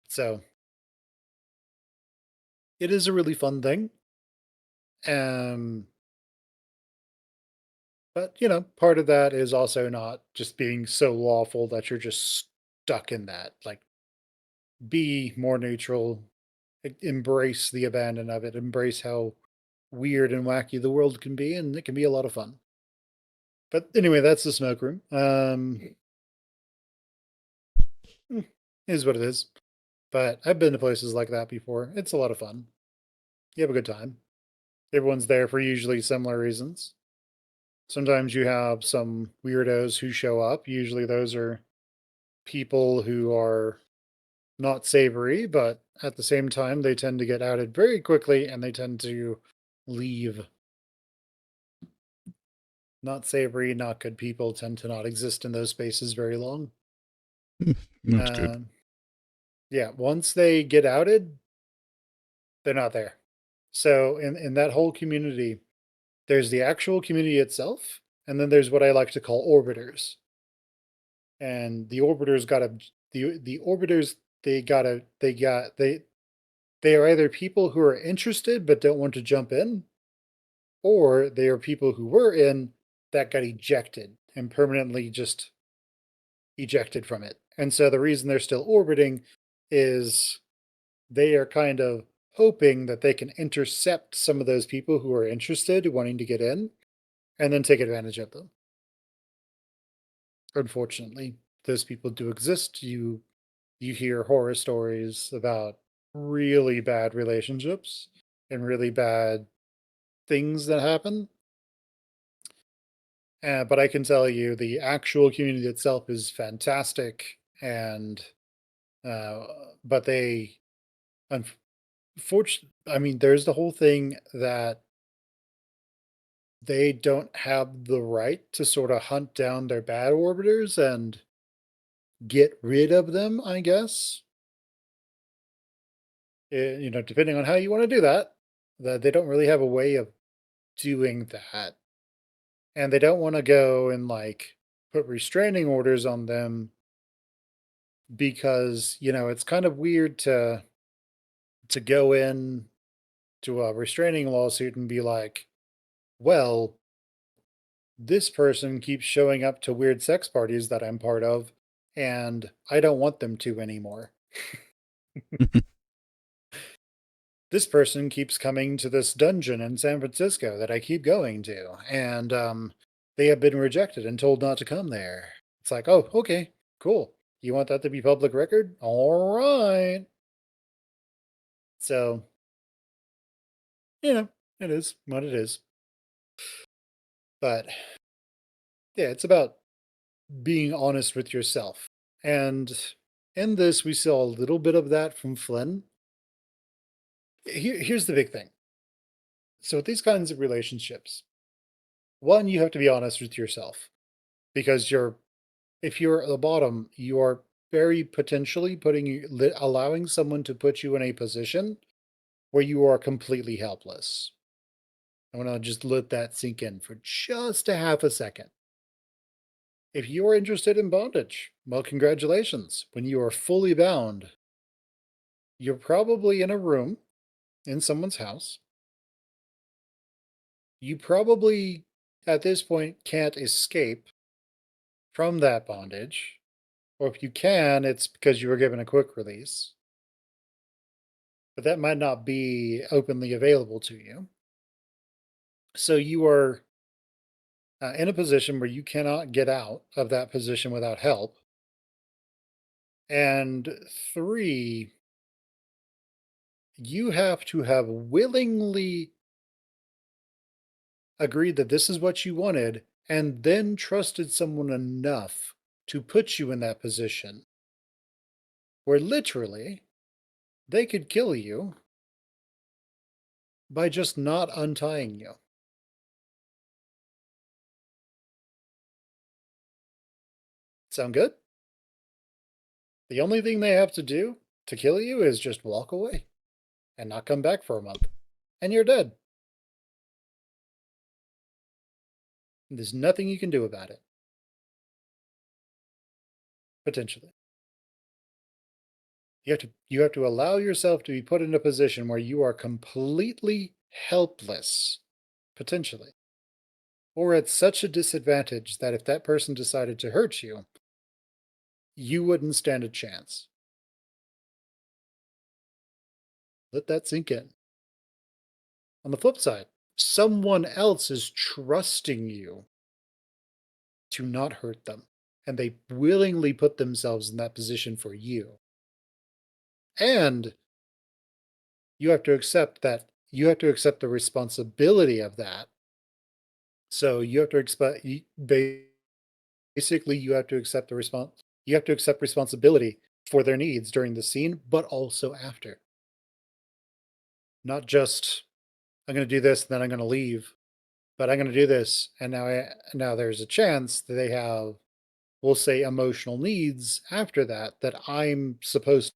Speaker 1: So it is a really fun thing. Um, but part of that is also not just being so lawful that you're just stuck in that. Like, be more neutral, embrace the abandon of it, embrace how weird and wacky the world can be, and it can be a lot of fun. But anyway, that's the smoke room. Mm, is what it is. But I've been to places like that before. It's a lot of fun. You have a good time. Everyone's there for usually similar reasons. Sometimes you have some weirdos who show up. Usually those are people who are not savory, but at the same time, they tend to get outed very quickly and they tend to leave. Not savory, not good people tend to not exist in those spaces very long.
Speaker 2: That's good.
Speaker 1: Um, yeah, once they get outed, they're not there. So in that whole community, there's the actual community itself, and then there's what I like to call orbiters. And the orbiters gotta the orbiters they are either people who are interested but don't want to jump in, or they are people who were in that got ejected and permanently just ejected from it. And so the reason they're still orbiting is they are kind of hoping that they can intercept some of those people who are interested, wanting to get in, and then take advantage of them. Unfortunately, those people do exist. You hear horror stories about really bad relationships and really bad things that happen. But I can tell you the actual community itself is fantastic, and uh, but they unfortunately, I mean, there's the whole thing that they don't have the right to sort of hunt down their bad orbiters and get rid of them, I guess. Depending on how you want to do that, that they don't really have a way of doing that. And they don't want to go and like put restraining orders on them because, it's kind of weird to go in to a restraining lawsuit and be like, well, this person keeps showing up to weird sex parties that I'm part of, and I don't want them to anymore. This person keeps coming to this dungeon in San Francisco that I keep going to, and they have been rejected and told not to come there. It's like, oh, okay, cool. You want that to be public record? All right. So, you know, it is what it is. But yeah, it's about being honest with yourself. And in this, we saw a little bit of that from Flynn. Here's the big thing. So, with these kinds of relationships, one, you have to be honest with yourself because if you're at the bottom, you are very potentially allowing someone to put you in a position where you are completely helpless. I want to just let that sink in for just a half a second. If you are interested in bondage, well, congratulations. When you are fully bound, you're probably in a room in someone's house. You probably, at this point, can't escape from that bondage. Or if you can, it's because you were given a quick release. But that might not be openly available to you. So you are in a position where you cannot get out of that position without help. And three, you have to have willingly agreed that this is what you wanted and then trusted someone enough to put you in that position where literally they could kill you by just not untying you. Sound good? The only thing they have to do to kill you is just walk away and not come back for a month, and you're dead. There's nothing you can do about it, potentially. You have to allow yourself to be put in a position where you are completely helpless, potentially, or at such a disadvantage that if that person decided to hurt you, you wouldn't stand a chance. Let that sink in. On the flip side, someone else is trusting you to not hurt them, and they willingly put themselves in that position for you. And you have to accept the responsibility of that. So you have to expect basically you have to accept responsibility for their needs during the scene, but also after. Not just I'm going to do this, then I'm going to leave, but I'm going to do this, and now there's a chance that they have, we'll say, emotional needs after that that I'm supposed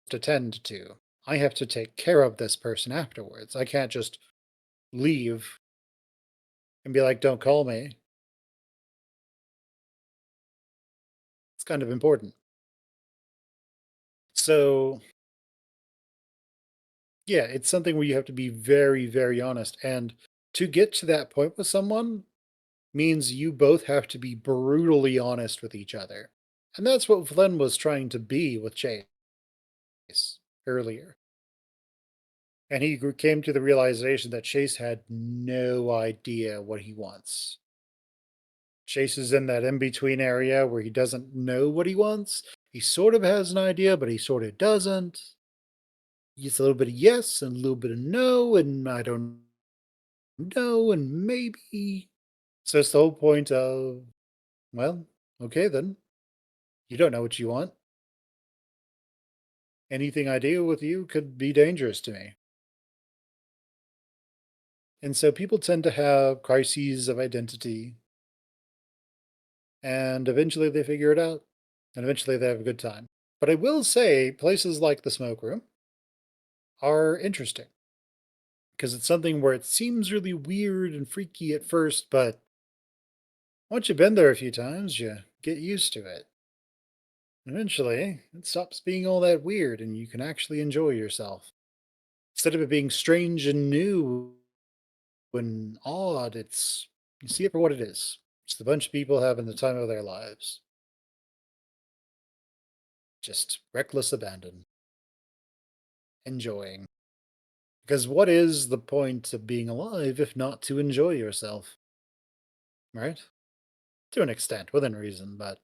Speaker 1: to tend to. I have to take care of this person afterwards. I can't just leave and be like, "Don't call me." It's kind of important. So, yeah, it's something where you have to be very, very honest. And to get to that point with someone means you both have to be brutally honest with each other. And that's what Flynn was trying to be with Chase earlier. And he came to the realization that Chase had no idea what he wants. Chase is in that in between area where he doesn't know what he wants. He sort of has an idea, but he sort of doesn't. It's a little bit of yes and a little bit of no, and I don't know, and maybe. So it's the whole point of, well, okay then. You don't know what you want. Anything I do with you could be dangerous to me. And so people tend to have crises of identity, and eventually they figure it out, and eventually they have a good time. But I will say, places like the smoke room are interesting because it's something where it seems really weird and freaky at first, but once you've been there a few times, you get used to it. Eventually, it stops being all that weird and you can actually enjoy yourself. Instead of it being strange and new and odd, you see it for what it is. It's a bunch of people having the time of their lives. Just reckless abandon, enjoying. Because what is the point of being alive if not to enjoy yourself? Right? To an extent, within reason, but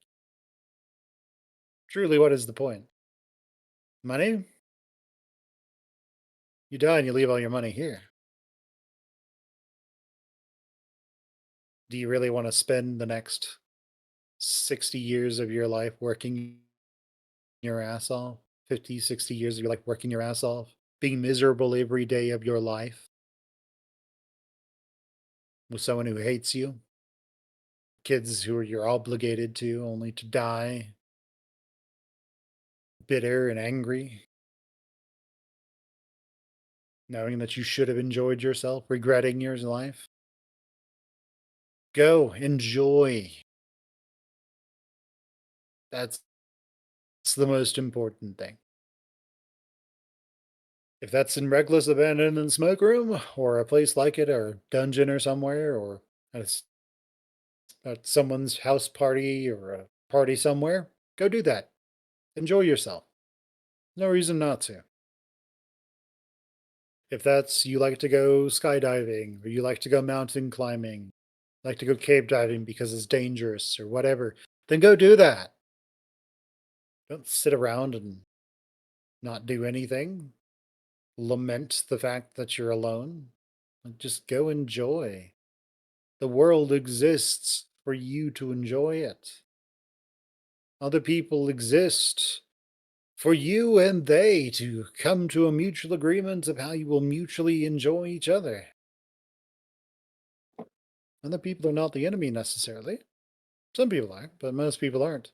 Speaker 1: truly, what is the point? Money? You die and you leave all your money here. Do you really want to spend the next 60 years of your life working your ass off? 50, 60 years of your life working your ass off? Being miserable every day of your life with someone who hates you? Kids who you're obligated to only to die bitter and angry, knowing that you should have enjoyed yourself, regretting your life? Go, enjoy. That's the most important thing. If that's in reckless abandoned smoke room or a place like it or dungeon or somewhere or at at someone's house party or a party somewhere, go do that. Enjoy yourself. No reason not to. If that's you like to go skydiving or you like to go mountain climbing, like to go cave diving because it's dangerous or whatever, then go do that. Don't sit around and not do anything. Lament the fact that you're alone. Like, just go enjoy. The world exists for you to enjoy it. Other people exist for you and they to come to a mutual agreement of how you will mutually enjoy each other. Other people are not the enemy necessarily. Some people are, but most people aren't.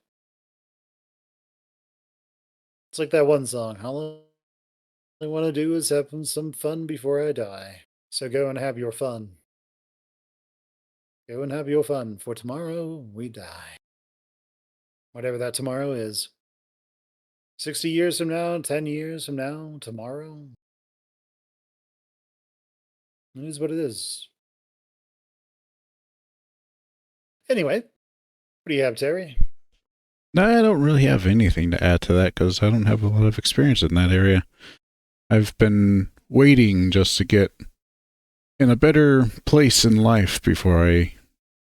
Speaker 1: It's like that one song, all I want to do is have some fun before I die. So go and have your fun. Go and have your fun, for tomorrow we die. Whatever that tomorrow is. 60 years from now, 10 years from now, tomorrow. It is what it is. Anyway, what do you have, Terry?
Speaker 2: No, I don't really have anything to add to that because I don't have a lot of experience in that area. I've been waiting just to get in a better place in life before I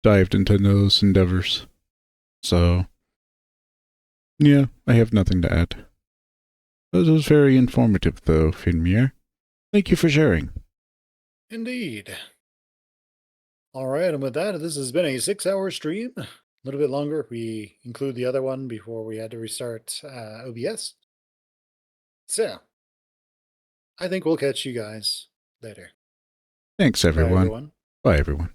Speaker 2: dived into those endeavors. So, yeah, I have nothing to add. This was very informative, though, Finmir. Thank you for sharing.
Speaker 1: Indeed. All right, and with that, this has been a 6-hour stream. A little bit longer if we include the other one before we had to restart OBS. So, I think we'll catch you guys later.
Speaker 2: Thanks,
Speaker 1: Bye,
Speaker 2: everyone.
Speaker 1: everyone.
Speaker 2: Bye, everyone.